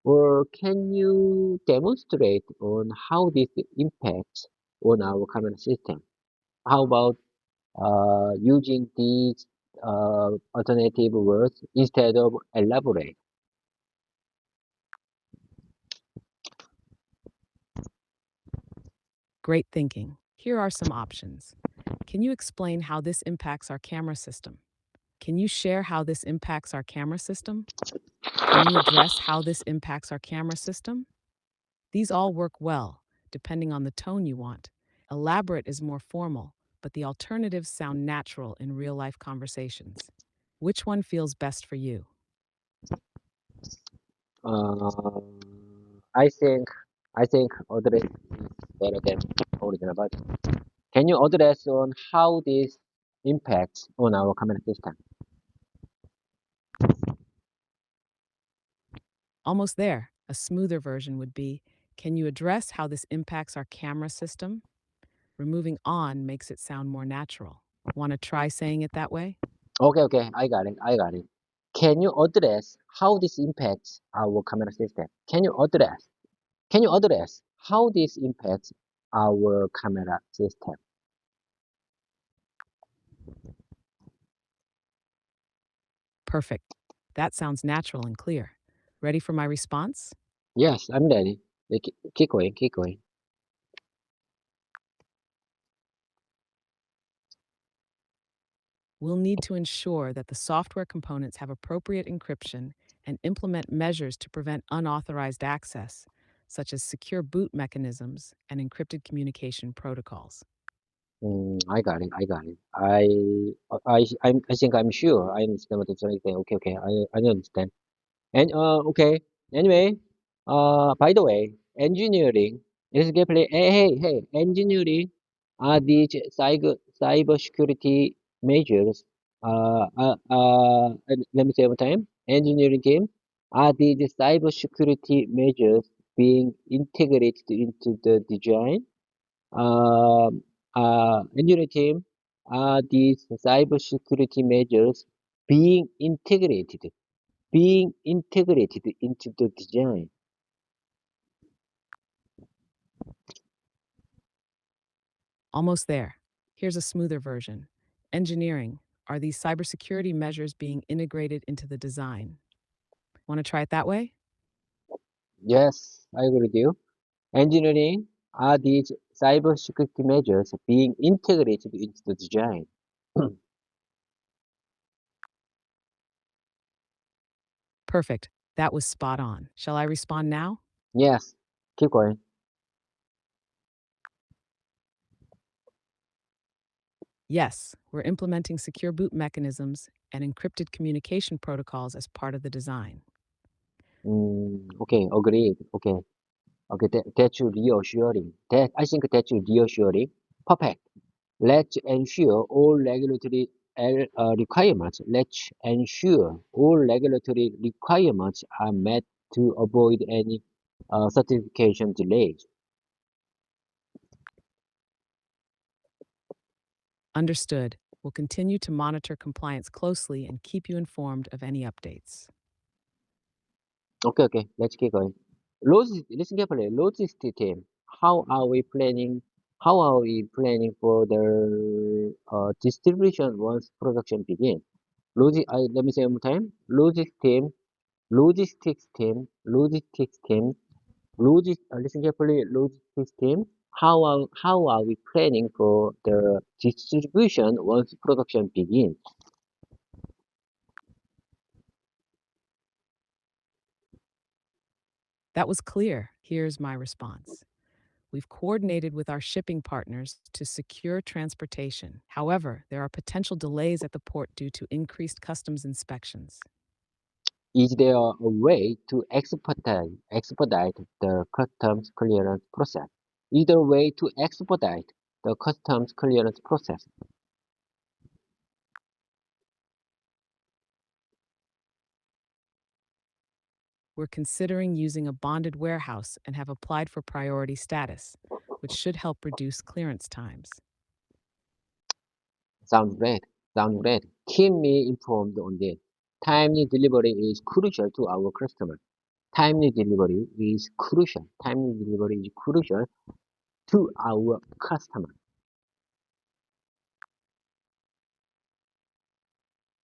or can you demonstrate on how this impacts on our camera system? How about using these alternative words instead of elaborate? Great thinking. Here are some options. Can you explain how this impacts our camera system? Can you share how this impacts our camera system? Can you address how this impacts our camera system? These all work well, depending on the tone you want. Elaborate is more formal, but the alternatives sound natural in real life conversations. Which one feels best for you? Uh, I think address is better than original, but can you address on how this impacts on our camera system? Almost there. A smoother version would be, can you address how this impacts our camera system? Removing on makes it sound more natural. Want to try saying it that way? Okay, I got it. Can you address how this impacts our camera system? Can you address how this impacts our camera system? Perfect. That sounds natural and clear. Ready for my response? Yes, I'm ready. Keep going, keep going. We'll need to ensure that the software components have appropriate encryption and implement measures to prevent unauthorized access, such as secure boot mechanisms and encrypted communication protocols. I got it. I think I'm sure I understand what you're trying to say. Okay, I understand. And okay. Anyway, by the way, engineering is definitely engineering are these cyber security measures. Let me say one time. Engineering team are these cyber security measures being integrated into the design. Engineering team are these cyber security measures being integrated into the design. Almost there. Here's a smoother version. Engineering. Are these cybersecurity measures being integrated into the design? Want to try it that way? Yes, I agree with you. Engineering, are these cybersecurity measures being integrated into the design? Perfect. That was spot on. Shall I respond now? Yes, keep going. Yes, we're implementing secure boot mechanisms and encrypted communication protocols as part of the design. Okay, agreed. Okay, that's reassuring. I think that's reassuring. Perfect. Let's ensure all regulatory requirements. Let's ensure all regulatory requirements are met to avoid any certification delays. Understood. We'll continue to monitor compliance closely and keep you informed of any updates. Okay, let's keep going. Listen carefully. Logistics team. How are we planning? How are we planning for the distribution once production begins? Let me say one more time. Logistics team, listen carefully, logistics team. How are we planning for the distribution once production begins? That was clear. Here's my response. We've coordinated with our shipping partners to secure transportation. However, there are potential delays at the port due to increased customs inspections. Is there a way to expedite the customs clearance process? Is there a way to expedite the customs clearance process? We're considering using a bonded warehouse and have applied for priority status, which should help reduce clearance times. Sounds great. Sounds great. Keep me informed on this. Timely delivery is crucial to our customers. Timely delivery is crucial. Timely delivery is crucial to our customers.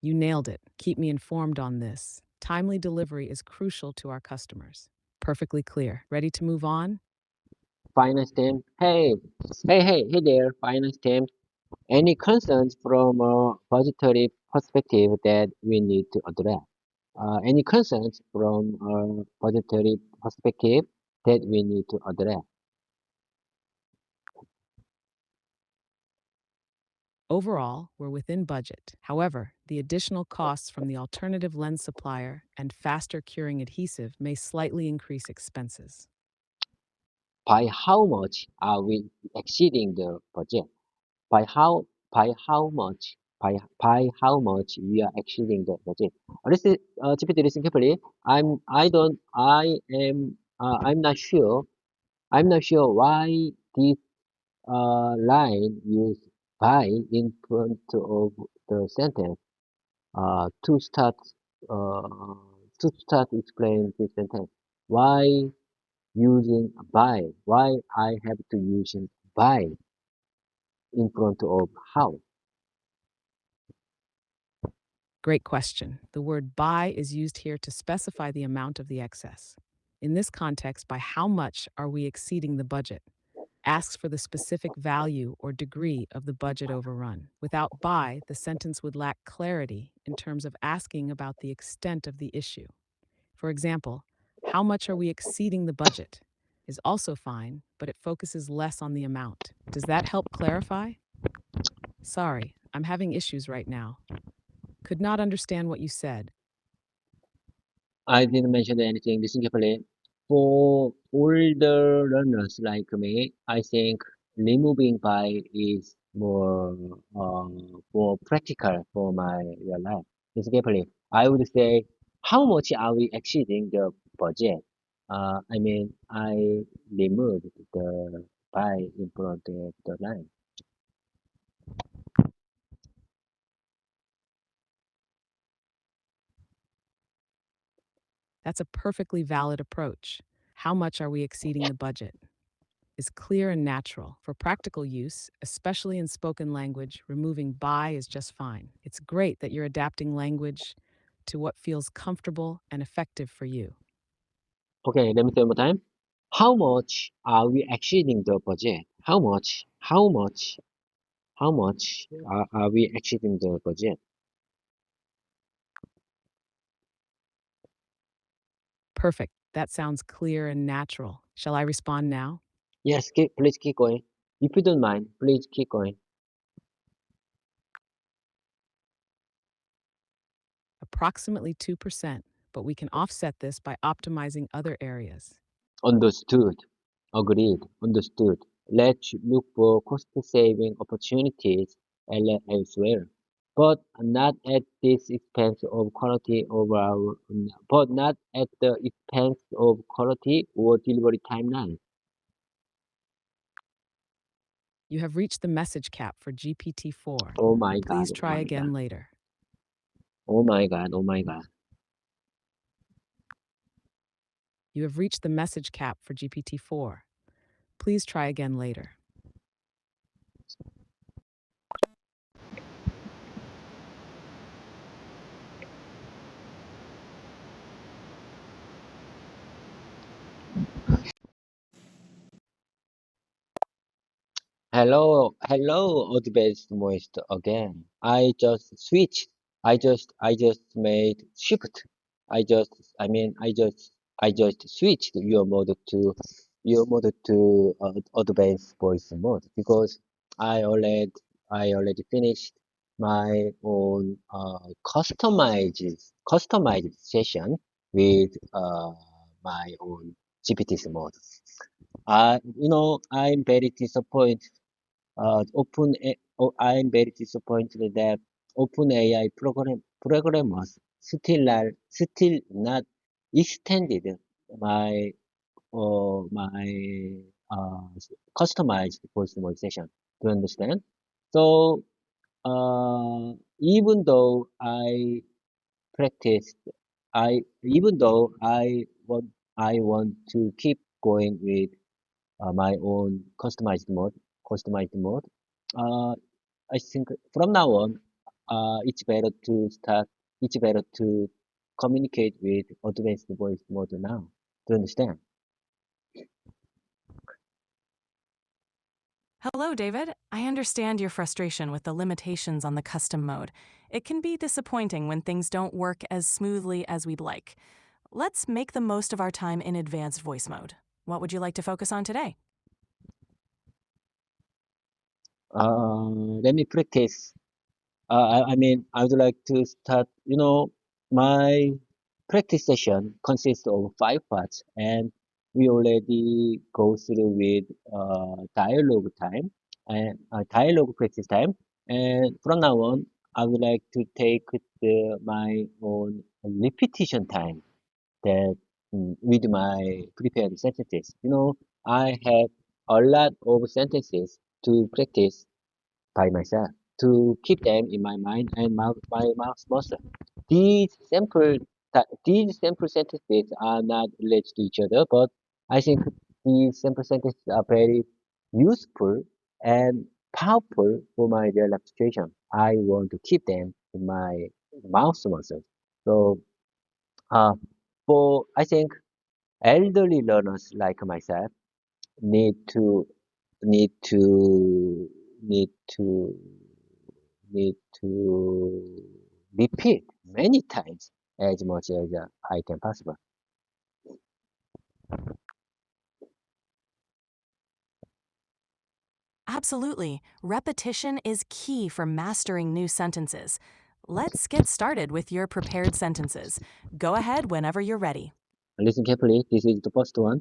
You nailed it. Keep me informed on this. Timely delivery is crucial to our customers. Perfectly clear. Ready to move on? Finance team, hey there, finance team. Any concerns from a budgetary perspective that we need to address? Any concerns from a budgetary perspective that we need to address? Overall, we're within budget. However, the additional costs from the alternative lens supplier and faster curing adhesive may slightly increase expenses. By how much are we exceeding the budget? By how much we are exceeding the budget? GPT, listen carefully. I'm not sure. I'm not sure why this line use by in front of the sentence to start uh, explain this sentence. Why using by? Why I have to use by in front of how? Great question. The word by is used here to specify the amount of the excess. In this context, by how much are we exceeding the budget? Asks for the specific value or degree of the budget overrun. Without by, the sentence would lack clarity in terms of asking about the extent of the issue. For example, how much are we exceeding the budget is also fine, but it focuses less on the amount. Does that help clarify? Sorry, I'm having issues right now. Could not understand what you said. I didn't mention anything. Listen carefully. For older learners like me, I think removing by is more practical for my real life. Listen carefully. I would say, how much are we exceeding the budget? I removed the by in front of the line. That's a perfectly valid approach. How much are we exceeding the budget? is clear and natural. For practical use, especially in spoken language, removing by is just fine. It's great that you're adapting language to what feels comfortable and effective for you. Okay, let me say one more time. How much are we exceeding the budget? How much? How much? How much are we exceeding the budget? Perfect. That sounds clear and natural. Shall I respond now? Yes, please keep going. If you don't mind, please keep going. Approximately 2%, but we can offset this by optimizing other areas. Understood. Agreed. Understood. Let's look for cost-saving opportunities elsewhere, but not at this expense of quality of our, but not at the expense of quality or delivery timeline. You have reached the message cap for GPT-4. Oh my God. Please Oh try my God. again later. Oh my God. Oh my God. You have reached the message cap for GPT-4. Please try again later. Hello, advanced voice again. I just made shift. I just switched your mode to advanced voice mode because I already, I already finished my own customized session with my own GPT's mode. I'm very disappointed. I'm very disappointed that OpenAI programmers still not extended my my uh, customized personalization. Do you understand? So even though practiced, even though I want to keep going with my own customized mode. Uh, I think from now on, it's better to communicate with advanced voice mode now. Do you understand? Hello, David. I understand your frustration with the limitations on the custom mode. It can be disappointing when things don't work as smoothly as we'd like. Let's make the most of our time in advanced voice mode. What would you like to focus on today? Let me practice. I would like to start, my practice session consists of 5 parts, and we already go through with dialogue time and dialogue practice time. And from now on, I would like to take my own repetition time that with my prepared sentences. I have a lot of sentences to practice by myself to keep them in my mind and my mouth muscle. These sample sentences are not related to each other, but I think these sample sentences are very useful and powerful for my real life situation. I want to keep them in my mouth muscle. So, uh, for I think elderly learners like myself need to need to need to need to repeat many times as much as I can possible. Absolutely. Repetition is key for mastering new sentences. Let's get started with your prepared sentences. Go ahead whenever you're ready. Listen carefully. This is the first one.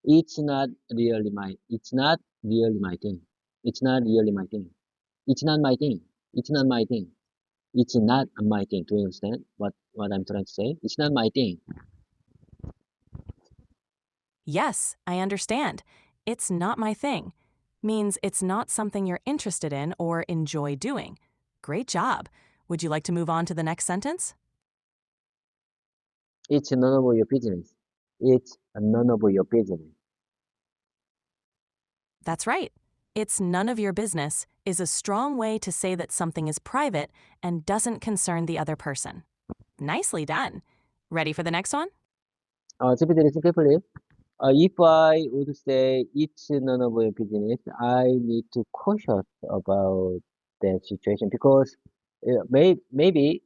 It's not really my thing. It's not really my thing. It's not my thing. It's not my thing. It's not my thing. Do you understand what I'm trying to say? It's not my thing. Yes, I understand. It's not my thing means it's not something you're interested in or enjoy doing. Great job. Would you like to move on to the next sentence? It's none of your business. It's none of your business. That's right. It's none of your business is a strong way to say that something is private and doesn't concern the other person. Nicely done. Ready for the next one? Repeat listen carefully. If I would say it's none of your business, I need to cautious about that situation because maybe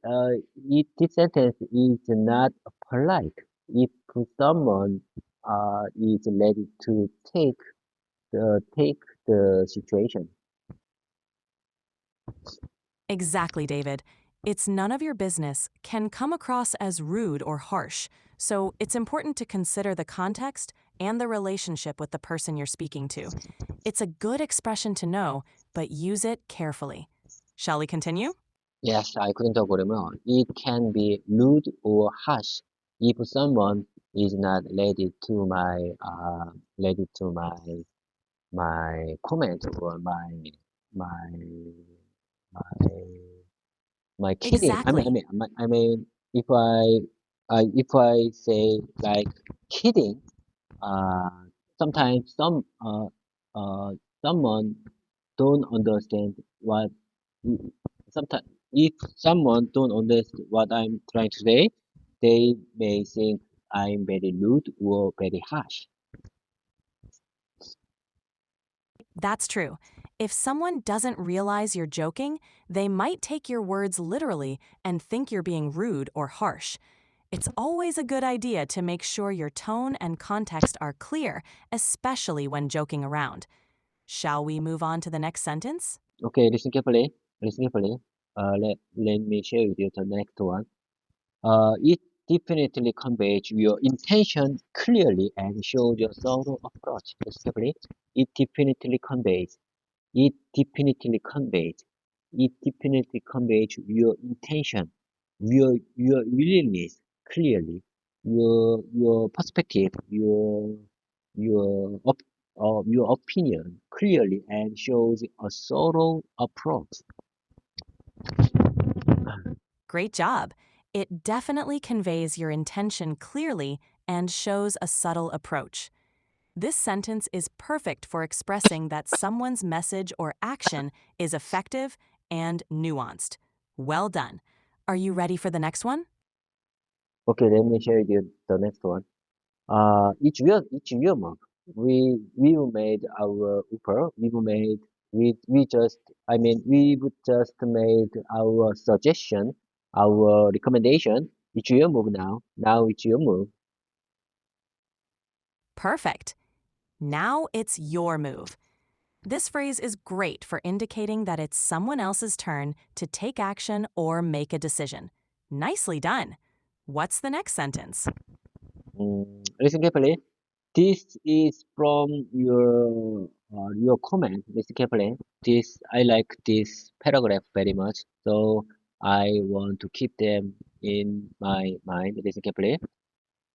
this sentence is not polite. If someone is ready to take the situation. Exactly, David. It's none of your business can come across as rude or harsh, so it's important to consider the context and the relationship with the person you're speaking to. It's a good expression to know, but use it carefully. Shall we continue? Yes, I couldn't agree more. It can be rude or harsh if someone is not ready to my comment or my my my kidding. Exactly. I mean, if I say like kidding, uh, sometimes uh, someone don't understand what sometimes if someone don't understand what I'm trying to say, they may think I'm very rude or very harsh. That's true. If someone doesn't realize you're joking, they might take your words literally and think you're being rude or harsh. It's always a good idea to make sure your tone and context are clear, especially when joking around. Shall we move on to the next sentence? Okay, listen carefully. Listen carefully. Let me share with you the next one. It definitely conveys your intention clearly and shows your thorough approach. Listen carefully. It definitely conveys. It definitely conveys. It definitely conveys your intention, your willingness clearly, your perspective, your your opinion clearly, and shows a thorough approach. Great job. It definitely conveys your intention clearly and shows a subtle approach. This sentence is perfect for expressing that someone's message or action is effective and nuanced. Well done. Are you ready for the next one? Okay, let me share with you the next one. Each year month, we made our Uber. We just we've just made our suggestion, our recommendation. It's your move now. Now it's your move. Perfect. Now it's your move. This phrase is great for indicating that it's someone else's turn to take action or make a decision. Nicely done. What's the next sentence? Listen carefully. This is from your comment. Listen carefully. This I like this paragraph very much, so I want to keep them in my mind. Listen carefully.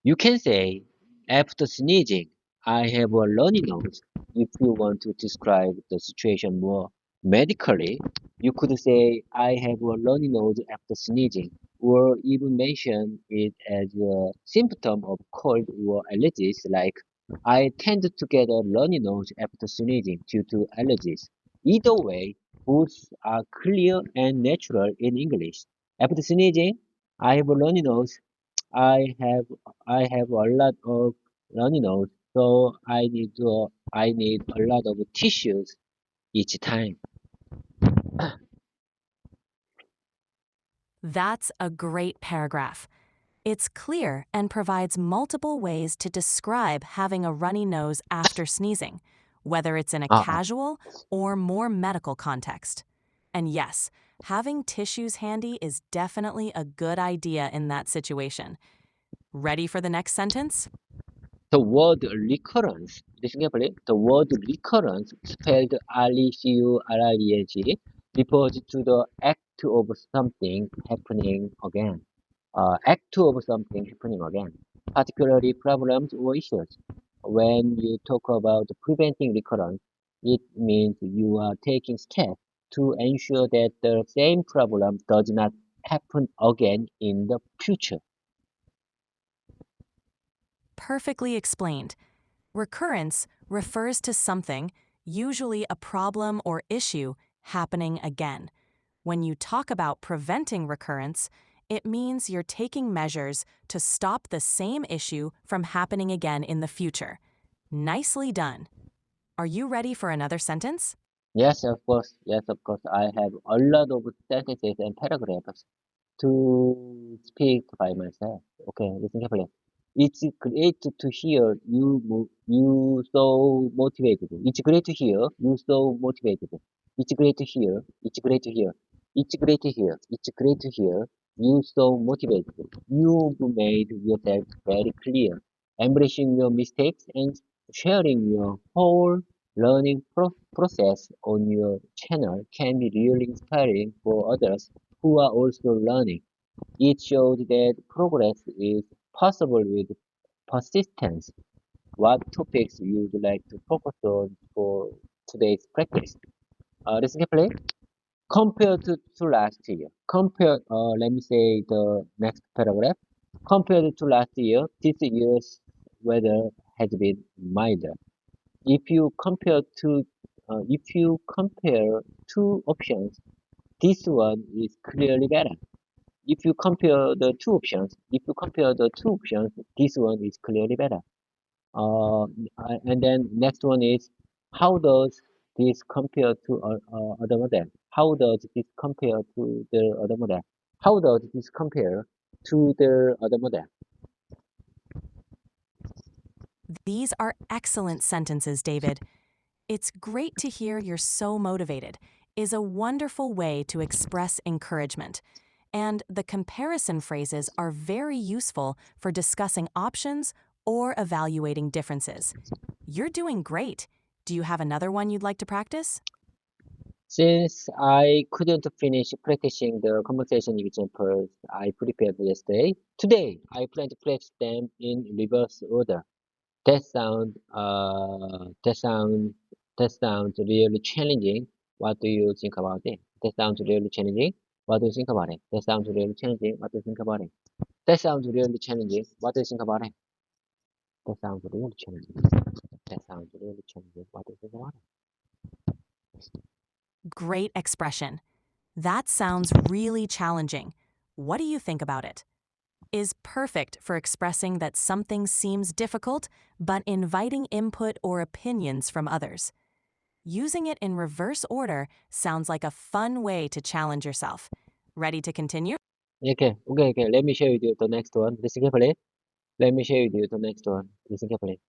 You can say, after sneezing, I have a runny nose. If you want to describe the situation more medically, you could say, I have a runny nose after sneezing, or even mention it as a symptom of cold or allergies, like, I tend to get a runny nose after sneezing due to allergies. Either way, both are clear and natural in English. After sneezing, I have a runny nose. I have I have a lot of runny nose, so I need a lot of tissues each time. That's a great paragraph. It's clear and provides multiple ways to describe having a runny nose after sneezing, whether it's in a Uh, casual or more medical context. And yes, having tissues handy is definitely a good idea in that situation. Ready for the next sentence? the word recurrence, listen carefully. The word recurrence, spelled recurrence, refers to the act of something happening again. Act of something happening again, particularly problems or issues. When you talk about preventing recurrence, it means you are taking steps to ensure that the same problem does not happen again in the future. Perfectly explained. Recurrence refers to something, usually a problem or issue happening again. When you talk about preventing recurrence, it means you're taking measures to stop the same issue from happening again in the future. Nicely done. Are you ready for another sentence? Yes, of course. Yes, of course. I have a lot of sentences and paragraphs to speak by myself. Okay, listen carefully. It's great to hear you so motivated. It's great to hear you so motivated. It's great to hear. It's great to hear. It's great to hear. It's great to hear you so motivated. You've made yourself very clear, embracing your mistakes and sharing your whole learning process on your channel can be really inspiring for others who are also learning. It shows that progress is possible with persistence. What topics you would like to focus on for today's practice? Listen carefully. Compared to last year, let me say the next paragraph. Compared to last year, this year's weather has been milder. If you compare two options, this one is clearly better. If you compare the two options, this one is clearly better. And then next one is how does this compare to other model? How does this compare to the other model? How does this compare to the other model? These are excellent sentences, David. It's great to hear you're so motivated, is a wonderful way to express encouragement. And the comparison phrases are very useful for discussing options or evaluating differences. You're doing great. Do you have another one you'd like to practice? Since I couldn't finish practicing the conversation examples I prepared yesterday, today I plan to practice them in reverse order. That sound, uh, that sound, that sounds really challenging. What do you think about it? That sounds really challenging. What do you think about it? That sounds really challenging. What do you think about it? That sounds really challenging. What do you think about it? That sounds really challenging. That sounds really challenging. What do you think about it? Great expression. That sounds really challenging. What do you think about it? Is perfect for expressing that something seems difficult, but inviting input or opinions from others. Using it in reverse order sounds like a fun way to challenge yourself. Ready to continue? Okay. Let me share with you the next one. Listen carefully. Let me share with you the next one. Listen carefully.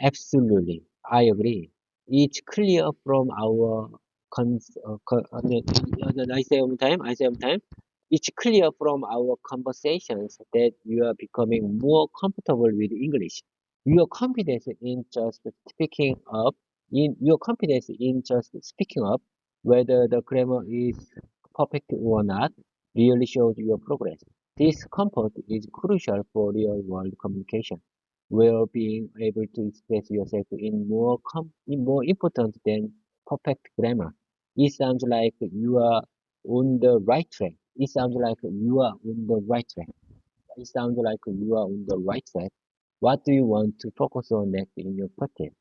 Absolutely. I agree. It's clear from our I say one time. I say one time. It's clear from our conversations that you are becoming more comfortable with English. Your confidence in just speaking up, whether the grammar is perfect or not, really shows your progress. This comfort is crucial for real world communication, where being able to express yourself in more important than perfect grammar. It sounds like you are on the right track. It sounds like you are on the right track. It sounds like you are on the right track. What do you want to focus on next in your practice?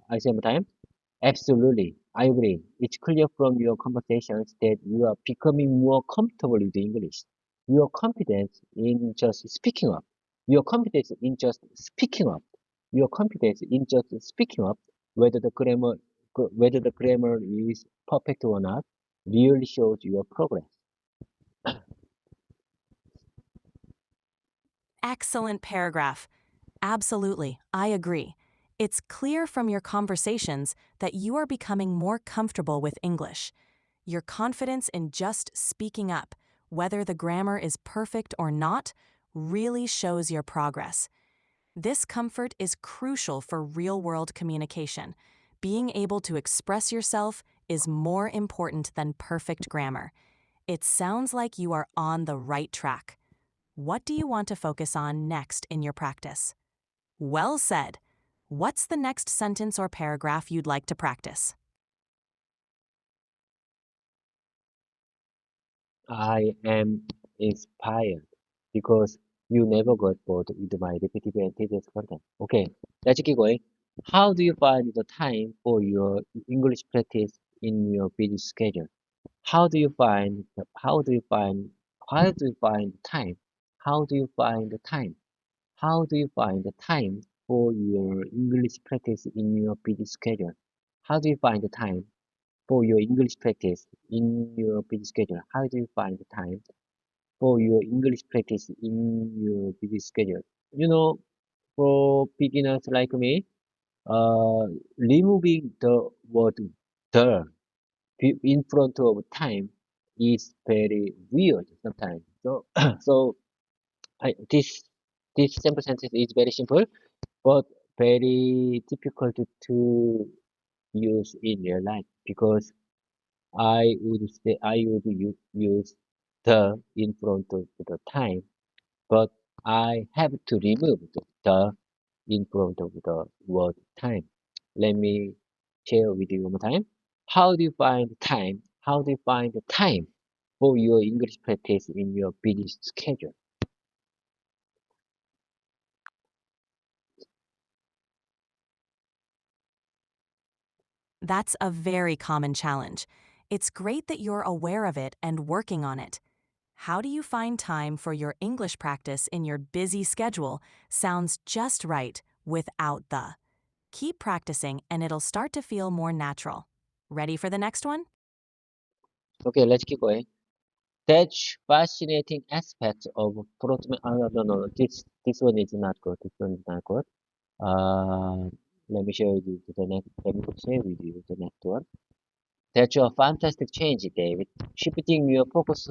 I say one time. Absolutely, I agree. It's clear from your conversations that you are becoming more comfortable with English. Your confidence in just speaking up. Your confidence in just speaking up. Your confidence in just speaking up, whether the grammar is perfect or not, really shows your progress. Excellent paragraph. Absolutely, I agree. It's clear from your conversations that you are becoming more comfortable with English. Your confidence in just speaking up, whether the grammar is perfect or not, really shows your progress. This comfort is crucial for real-world communication. Being able to express yourself is more important than perfect grammar. It sounds like you are on the right track. What do you want to focus on next in your practice? Well said. What's the next sentence or paragraph you'd like to practice? I am inspired because you never got bored with my repetitive and tedious content. Okay, let's keep going. How do you find the time for your English practice in your busy schedule? How do you find time? How do you find the time? How do you find the time for your English practice in your busy schedule? How do you find the time for your English practice in your busy schedule? How do you find the time for your English practice in your busy schedule? You know, for beginners like me, removing the word the in front of time is very weird sometimes. So, so this simple sentence is very simple, but very difficult to use in real life because I would use the in front of the time, but I have to remove the in front of the word time. Let me share with you one more time. How do you find time? How do you find the time for your English practice in your busy schedule? That's a very common challenge. It's great that you're aware of it and working on it. How do you find time for your English practice in your busy schedule sounds just right without the. Keep practicing and it'll start to feel more natural. Ready for the next one? Okay, let's keep going. That's fascinating aspect of protein. No. This one is not good. This one is not good. Uh, let me share with you the next. Let me share with you the next one. That's a fantastic change, David. Shifting your focus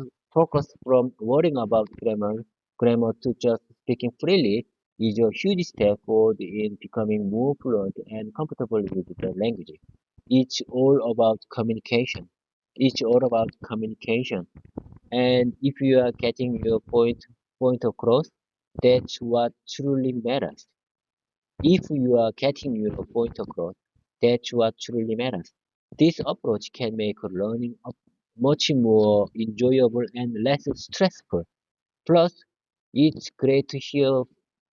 from worrying about grammar to just speaking freely is a huge step forward in becoming more fluent and comfortable with the language. It's all about communication. It's all about communication. And if you are getting your point across, that's what truly matters. If you are getting your point across, that's what truly matters. This approach can make learning much more enjoyable and less stressful. Plus, it's great to hear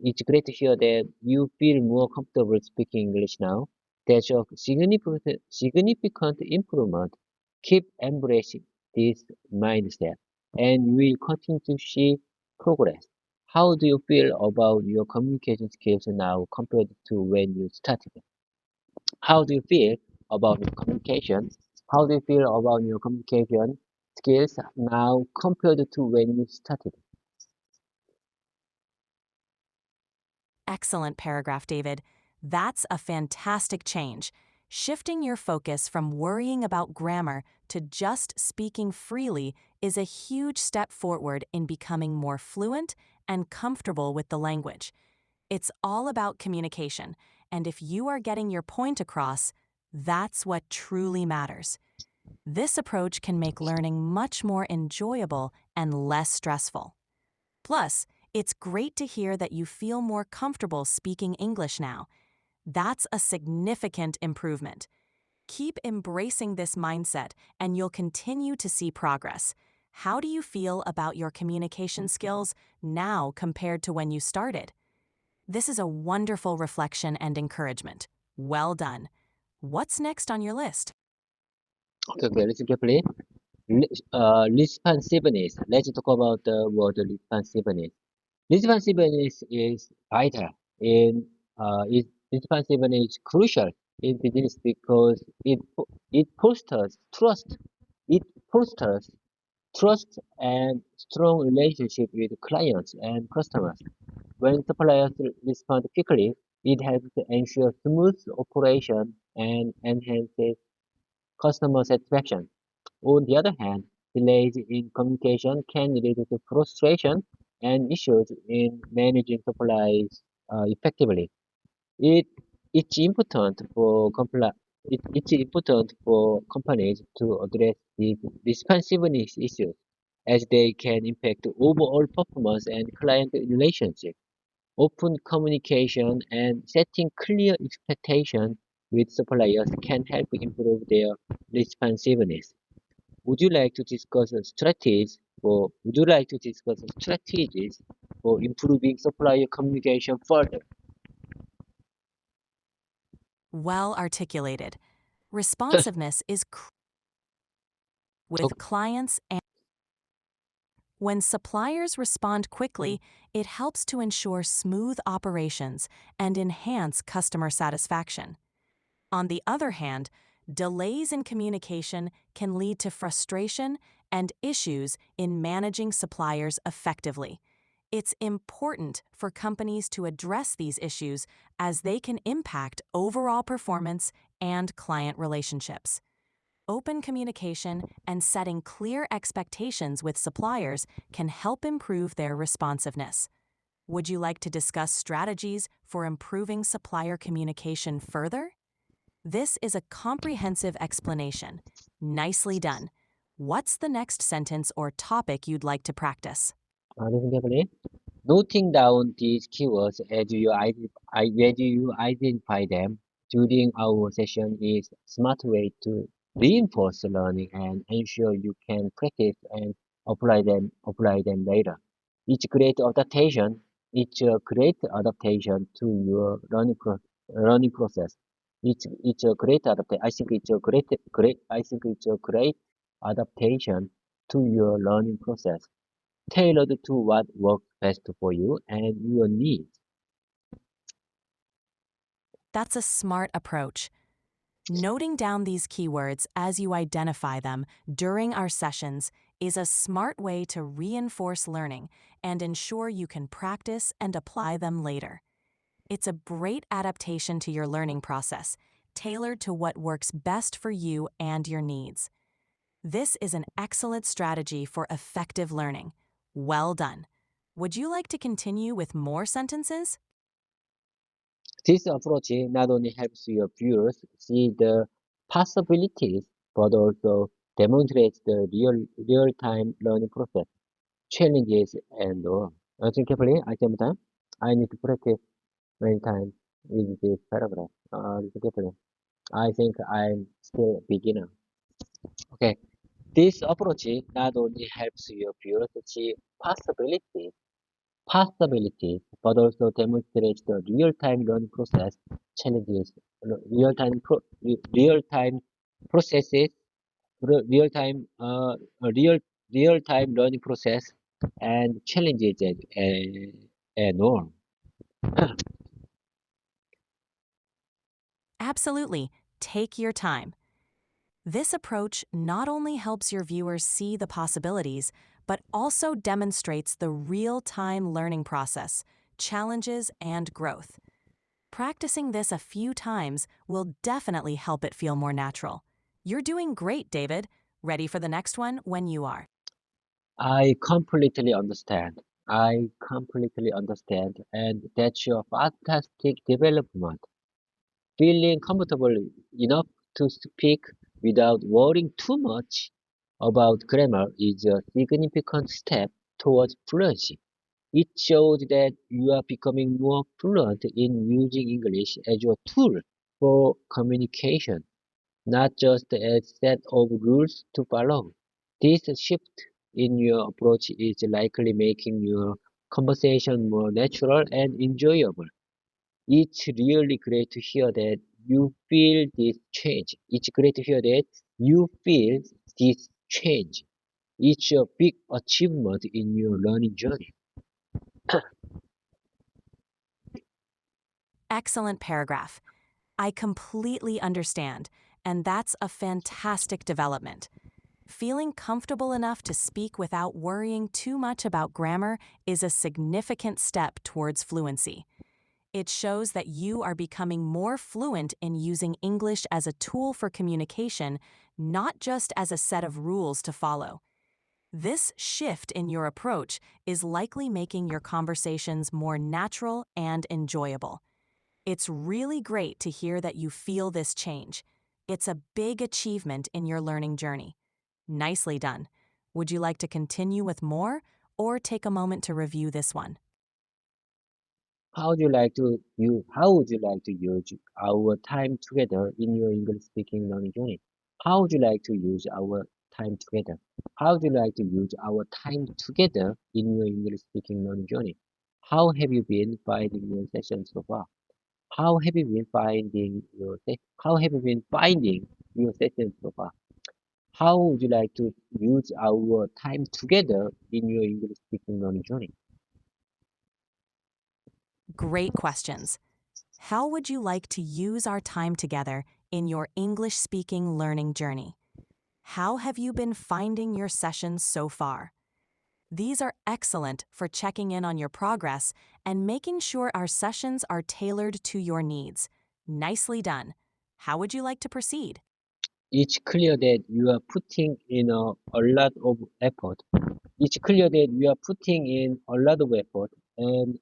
it's great to hear that you feel more comfortable speaking English now. That's a significant improvement. Keep embracing this mindset, and you will continue to see progress. How do you feel about your communication skills now compared to when you started? How do you feel about your communication? How do you feel about your communication skills now compared to when you started? Excellent paragraph, David. That's a fantastic change. Shifting your focus from worrying about grammar to just speaking freely is a huge step forward in becoming more fluent and comfortable with the language. It's all about communication, and if you are getting your point across, that's what truly matters. This approach can make learning much more enjoyable and less stressful. Plus, it's great to hear that you feel more comfortable speaking English now. That's a significant improvement. Keep embracing this mindset and you'll continue to see progress. How do you feel about your communication skills now compared to when you started? This is a wonderful reflection and encouragement. Well done. What's next on your list? Okay, listen carefully. Responsiveness. Let's talk about the word responsiveness. Responsiveness is vital responsiveness is crucial in business because it fosters trust. It fosters trust and strong relationship with clients and customers. When suppliers respond quickly, it helps to ensure smooth operation and enhances customer satisfaction. On the other hand, delays in communication can lead to frustration and issues in managing supplies effectively. It it's important for it's important for companies to address these responsiveness issues as they can impact overall performance and client relationship. Open communication and setting clear expectations with suppliers can help improve their responsiveness. Would you like to discuss strategies for improving supplier communication further? Well articulated. Responsiveness is with clients and when suppliers respond quickly, it helps to ensure smooth operations and enhance customer satisfaction. On the other hand, delays in communication can lead to frustration and issues in managing suppliers effectively. It's important for companies to address these issues as they can impact overall performance and client relationships. Open communication and setting clear expectations with suppliers can help improve their responsiveness. Would you like to discuss strategies for improving supplier communication further? This is a comprehensive explanation. Nicely done. What's the next sentence or topic you'd like to practice? Listen carefully. Noting down these keywords as you identify them during our session is a smart way to reinforce learning and ensure you can practice and apply them later. It's great adaptation. It's a great adaptation to your learning process. It's a great adaptation. I think it's a great adaptation to your learning process, tailored to what works best for you and your needs. That's a smart approach. Noting down these keywords as you identify them during our sessions is a smart way to reinforce learning and ensure you can practice and apply them later. It's a great adaptation to your learning process, tailored to what works best for you and your needs. This is an excellent strategy for effective learning. Well done. Would you like to continue with more sentences? This approach not only helps your viewers see the possibilities, but also demonstrates the real-time learning process, challenges, and all. Listen carefully. I need to practice many times with this paragraph. Listen carefully. I think I'm still a beginner. Okay. This approach not only helps your viewers see possibilities, but also demonstrates the real-time learning process challenges, real-time real-time processes, real-time real-time learning process and challenges and all. Absolutely. Take your time. This approach not only helps your viewers see the possibilities, but also demonstrates the real-time learning process, challenges, and growth. Practicing this a few times will definitely help it feel more natural. You're doing great, David. Ready for the next one when you are. I completely understand. I completely understand, and that's a fantastic development. Feeling comfortable enough to speak without worrying too much about grammar is a significant step towards fluency. It shows that you are becoming more fluent in using English as a tool for communication, not just a set of rules to follow. This shift in your approach is likely making your conversation more natural and enjoyable. It's really great to hear that you feel this change. It's great to hear that you feel this change. It's a big achievement in your learning journey. Excellent paragraph. I completely understand, and that's a fantastic development. Feeling comfortable enough to speak without worrying too much about grammar is a significant step towards fluency. It shows that you are becoming more fluent in using English as a tool for communication, not just as a set of rules to follow. This shift in your approach is likely making your conversations more natural and enjoyable. It's really great to hear that you feel this change. It's a big achievement in your learning journey. Nicely done. Would you like to continue with more or take a moment to review this one? How would you like to use our time together in your English speaking learning journey? How would you like to use our time together? How would you like to use our time together in your English speaking learning journey? How have you been finding your sessions so far? How have you been finding your sessions so far? How would you like to use our time together in your English speaking learning journey? Great questions. How would you like to use our time together in your English speaking learning journey? How have you been finding your sessions so far? These are excellent for checking in on your progress and making sure our sessions are tailored to your needs. Nicely done. How would you like to proceed? It's clear that you are putting in a lot of effort. It's clear that you are putting in a lot of effort, and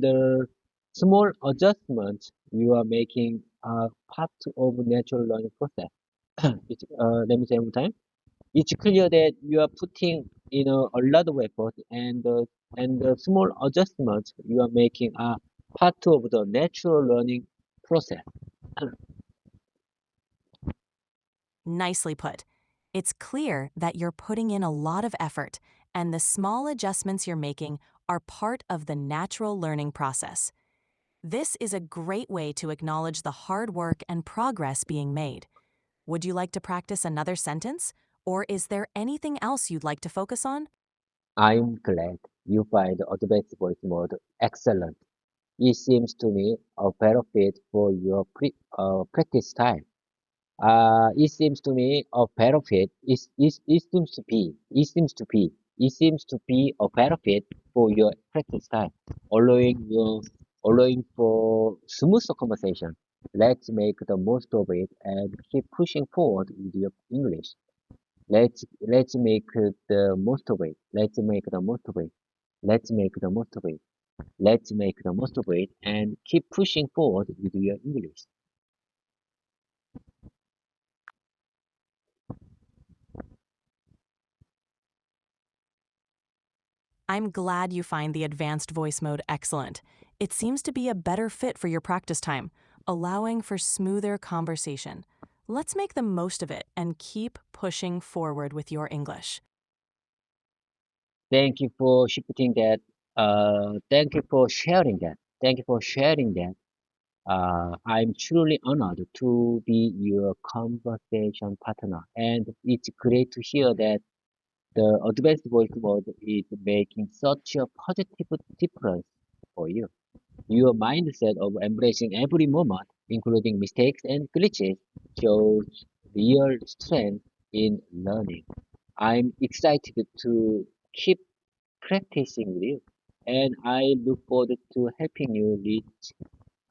the small adjustments you are making are part of natural learning process. Let me say one more time. It's clear that you are putting in a lot of effort, and the small adjustments you are making are part of the natural learning process. Nicely put. It's clear that you're putting in a lot of effort, and the small adjustments you're making are part of the natural learning process. This is a great way to acknowledge the hard work and progress being made. Would you like to practice another sentence? Or is there anything else you'd like to focus on? I'm glad you find advanced voice mode excellent. It seems to me a better fit for your practice style. It seems to me a better fit. It seems to be a better fit for your practice style, allowing you, allowing for smoother conversation. Let's make the most of it and keep pushing forward with your English. Let's make the most of it. Let's make the most of it. Let's make the most of it. Let's make the most of it and keep pushing forward with your English. I'm glad you find the advanced voice mode excellent. It seems to be a better fit for your practice time, allowing for smoother conversation. Let's make the most of it and keep pushing forward with your English. Thank you for shifting that. Thank you for sharing that. Thank you for sharing that. I'm truly honored to be your conversation partner, and it's great to hear that the advanced voice mode is making such a positive difference for you. Your mindset of embracing every moment, including mistakes and glitches, shows real strength in learning. I'm excited to keep practicing with you, and I look forward to helping you reach.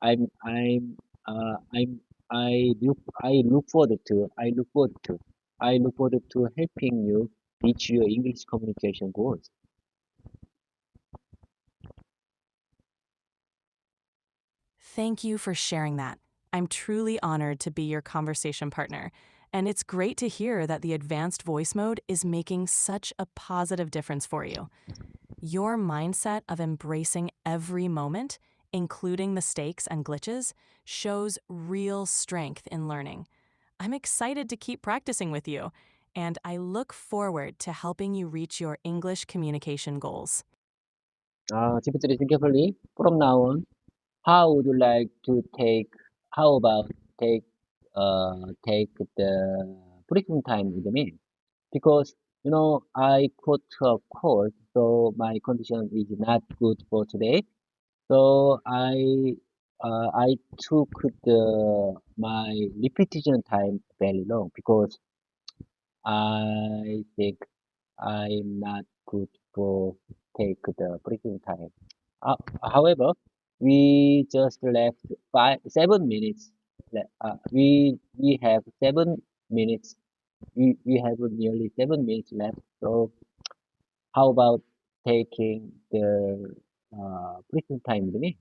I'm I look forward to helping you reach your English communication goals. Thank you for sharing that. I'm truly honored to be your conversation partner, and it's great to hear that the advanced voice mode is making such a positive difference for you. Your mindset of embracing every moment, including mistakes and glitches, shows real strength in learning. I'm excited to keep practicing with you, and I look forward to helping you reach your English communication goals. Simply listen carefully. From now on, how would you like to take? How about take take the breathing time with me? Because I caught a cold, so my condition is not good for today. So I took my repetition time very long because I think I'm not good for take the breathing time. However, we just left 7 minutes. We have 7 minutes. We have nearly 7 minutes left. So how about taking the breathing time with me?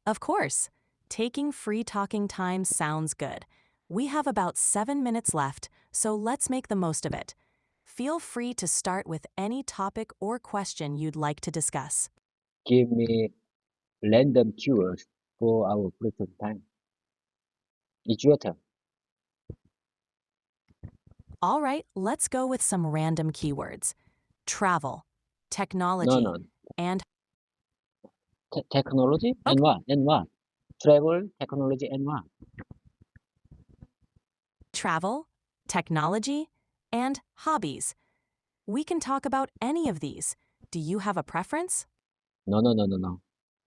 Of course, taking free talking time sounds good. We have about 7 minutes left, so let's make the most of it. Feel free to start with any topic or question you'd like to discuss. Give me random keywords for our breathing time. It's your turn. All right, let's go with some random keywords: travel, No, technology, no. and Technology and what? And what? Travel, technology, and what? Travel, technology, and hobbies. We can talk about any of these. Do you have a preference? No, no, no, no, no.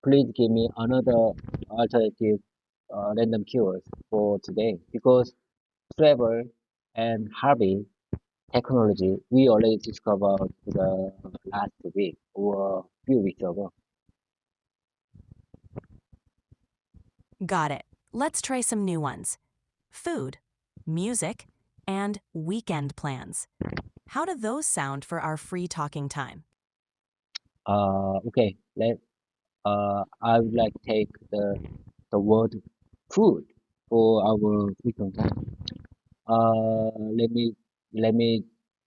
Please give me another alternative random keywords for today because travel and hobby technology we already discovered the last week or few weeks ago. Got it. Let's try some new ones. Food, music, and weekend plans. How do those sound for our free talking time? Okay, I would like to take the word food for our weekend time. Let me let me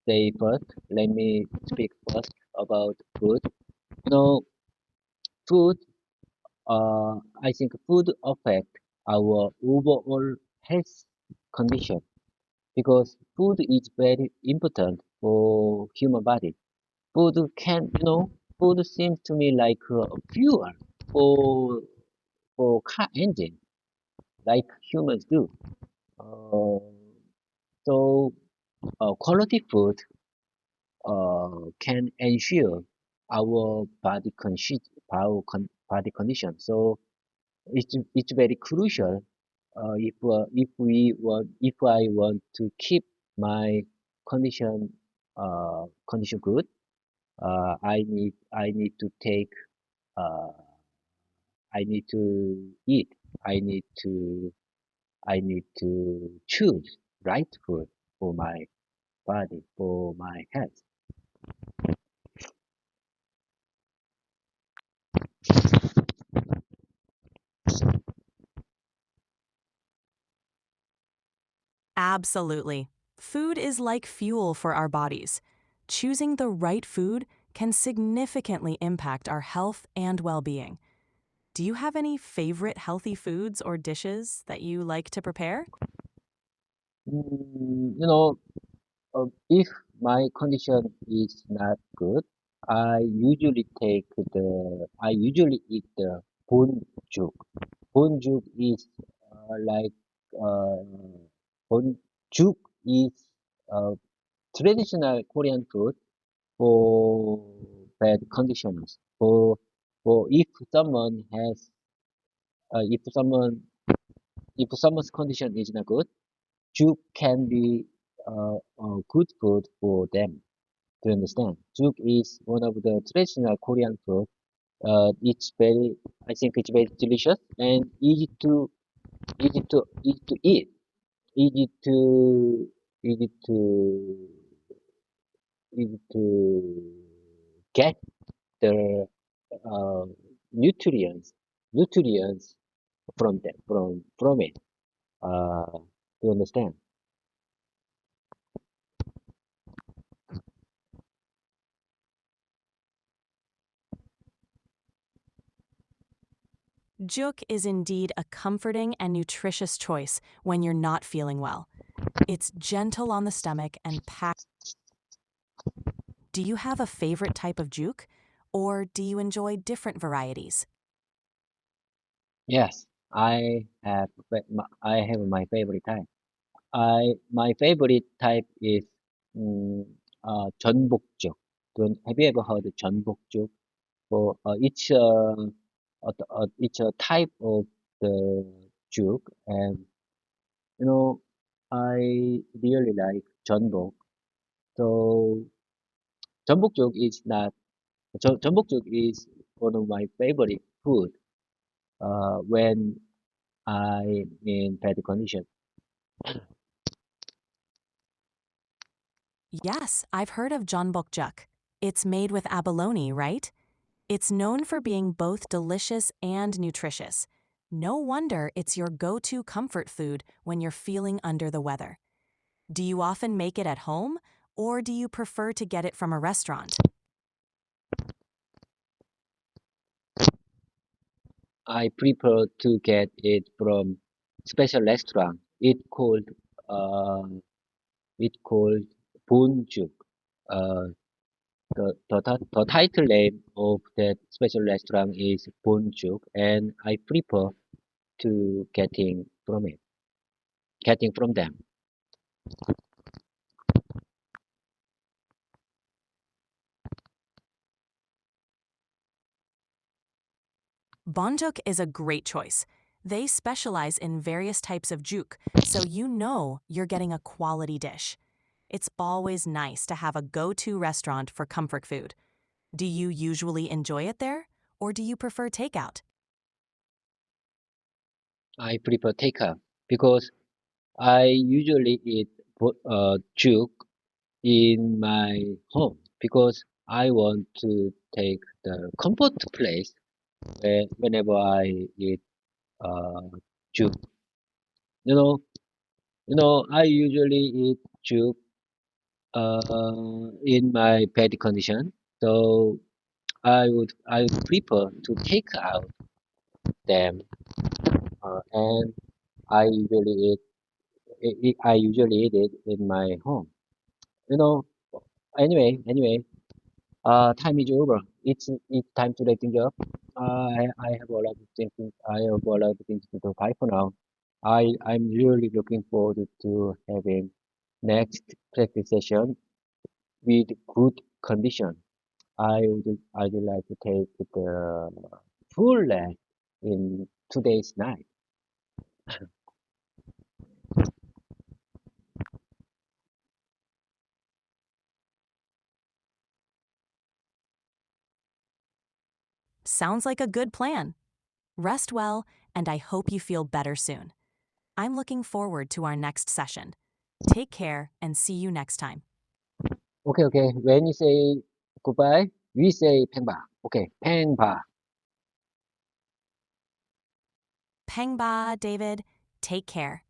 say first. Let me speak first about food. You know, food. I think food affect our overall health condition because food is very important for human body. Food can, food seems to me like fuel for car engine, like humans do. Uh, so quality food can ensure our body condition. So it's very crucial if I want to keep my condition condition good. I need to take uh, I need to eat. I need to I need to choose right food for my body, for my health. Absolutely. Food is like fuel for our bodies. Choosing the right food can significantly impact our health and well being. Do you have any favorite healthy foods or dishes that you like to prepare? Mm, you know, if my condition is not good, I usually eat the bonjuk. Bonjuk is like uh, bonjuk is uh, traditional Korean food for bad conditions. For if someone if someone's condition is not good, juk can be good food for them. To understand, juk is one of the traditional Korean food. I think it's very delicious and easy to eat, easy to easy to easy to get the uh, nutrients nutrients from it. To understand. Juk is indeed a comforting and nutritious choice when you're not feeling well. It's gentle on the stomach and packed. Do you have a favorite type of juk, or do you enjoy different varieties? Yes, I have my favorite type. My favorite type is 전복죽. Have you ever heard of 전복죽? For it's a type of the juk, and you know I really like 전복. So 전복죽 is not 전복죽 is one of my favorite food when I'm in bad condition. Yes, I've heard of jeonbokjeok. It's made with abalone, right? It's known for being both delicious and nutritious. No wonder it's your go-to comfort food when you're feeling under the weather. Do you often make it at home, or do you prefer to get it from a restaurant? I prefer to get it from special restaurant. Uh, it called Bonjuk. Uh, The title name of that special restaurant is Bonjuk, and I prefer to getting from them. Bonjuk is a great choice. They specialize in various types of juk, so you know you're getting a quality dish. It's always nice to have a go-to restaurant for comfort food. Do you usually enjoy it there, or do you prefer takeout? I prefer takeout because I usually eat juk in my home because I want to take the comfort place whenever I eat uh, juk. You know, I usually eat juk in my bed condition, so I would prefer to take out them, and I usually eat it in my home. You know, anyway, time is over. It's time to let things up. I have a lot of things. I have a lot of things to do. Bye for now. I'm really looking forward to having next practice session with good condition. I would like to take the full rest in today's night. Sounds like a good plan. Rest well, and I hope you feel better soon. I'm looking forward to our next session. Take care and see you next time. Okay. When you say goodbye, we say 팽바. Okay, 팽바. Pengba, David. Take care.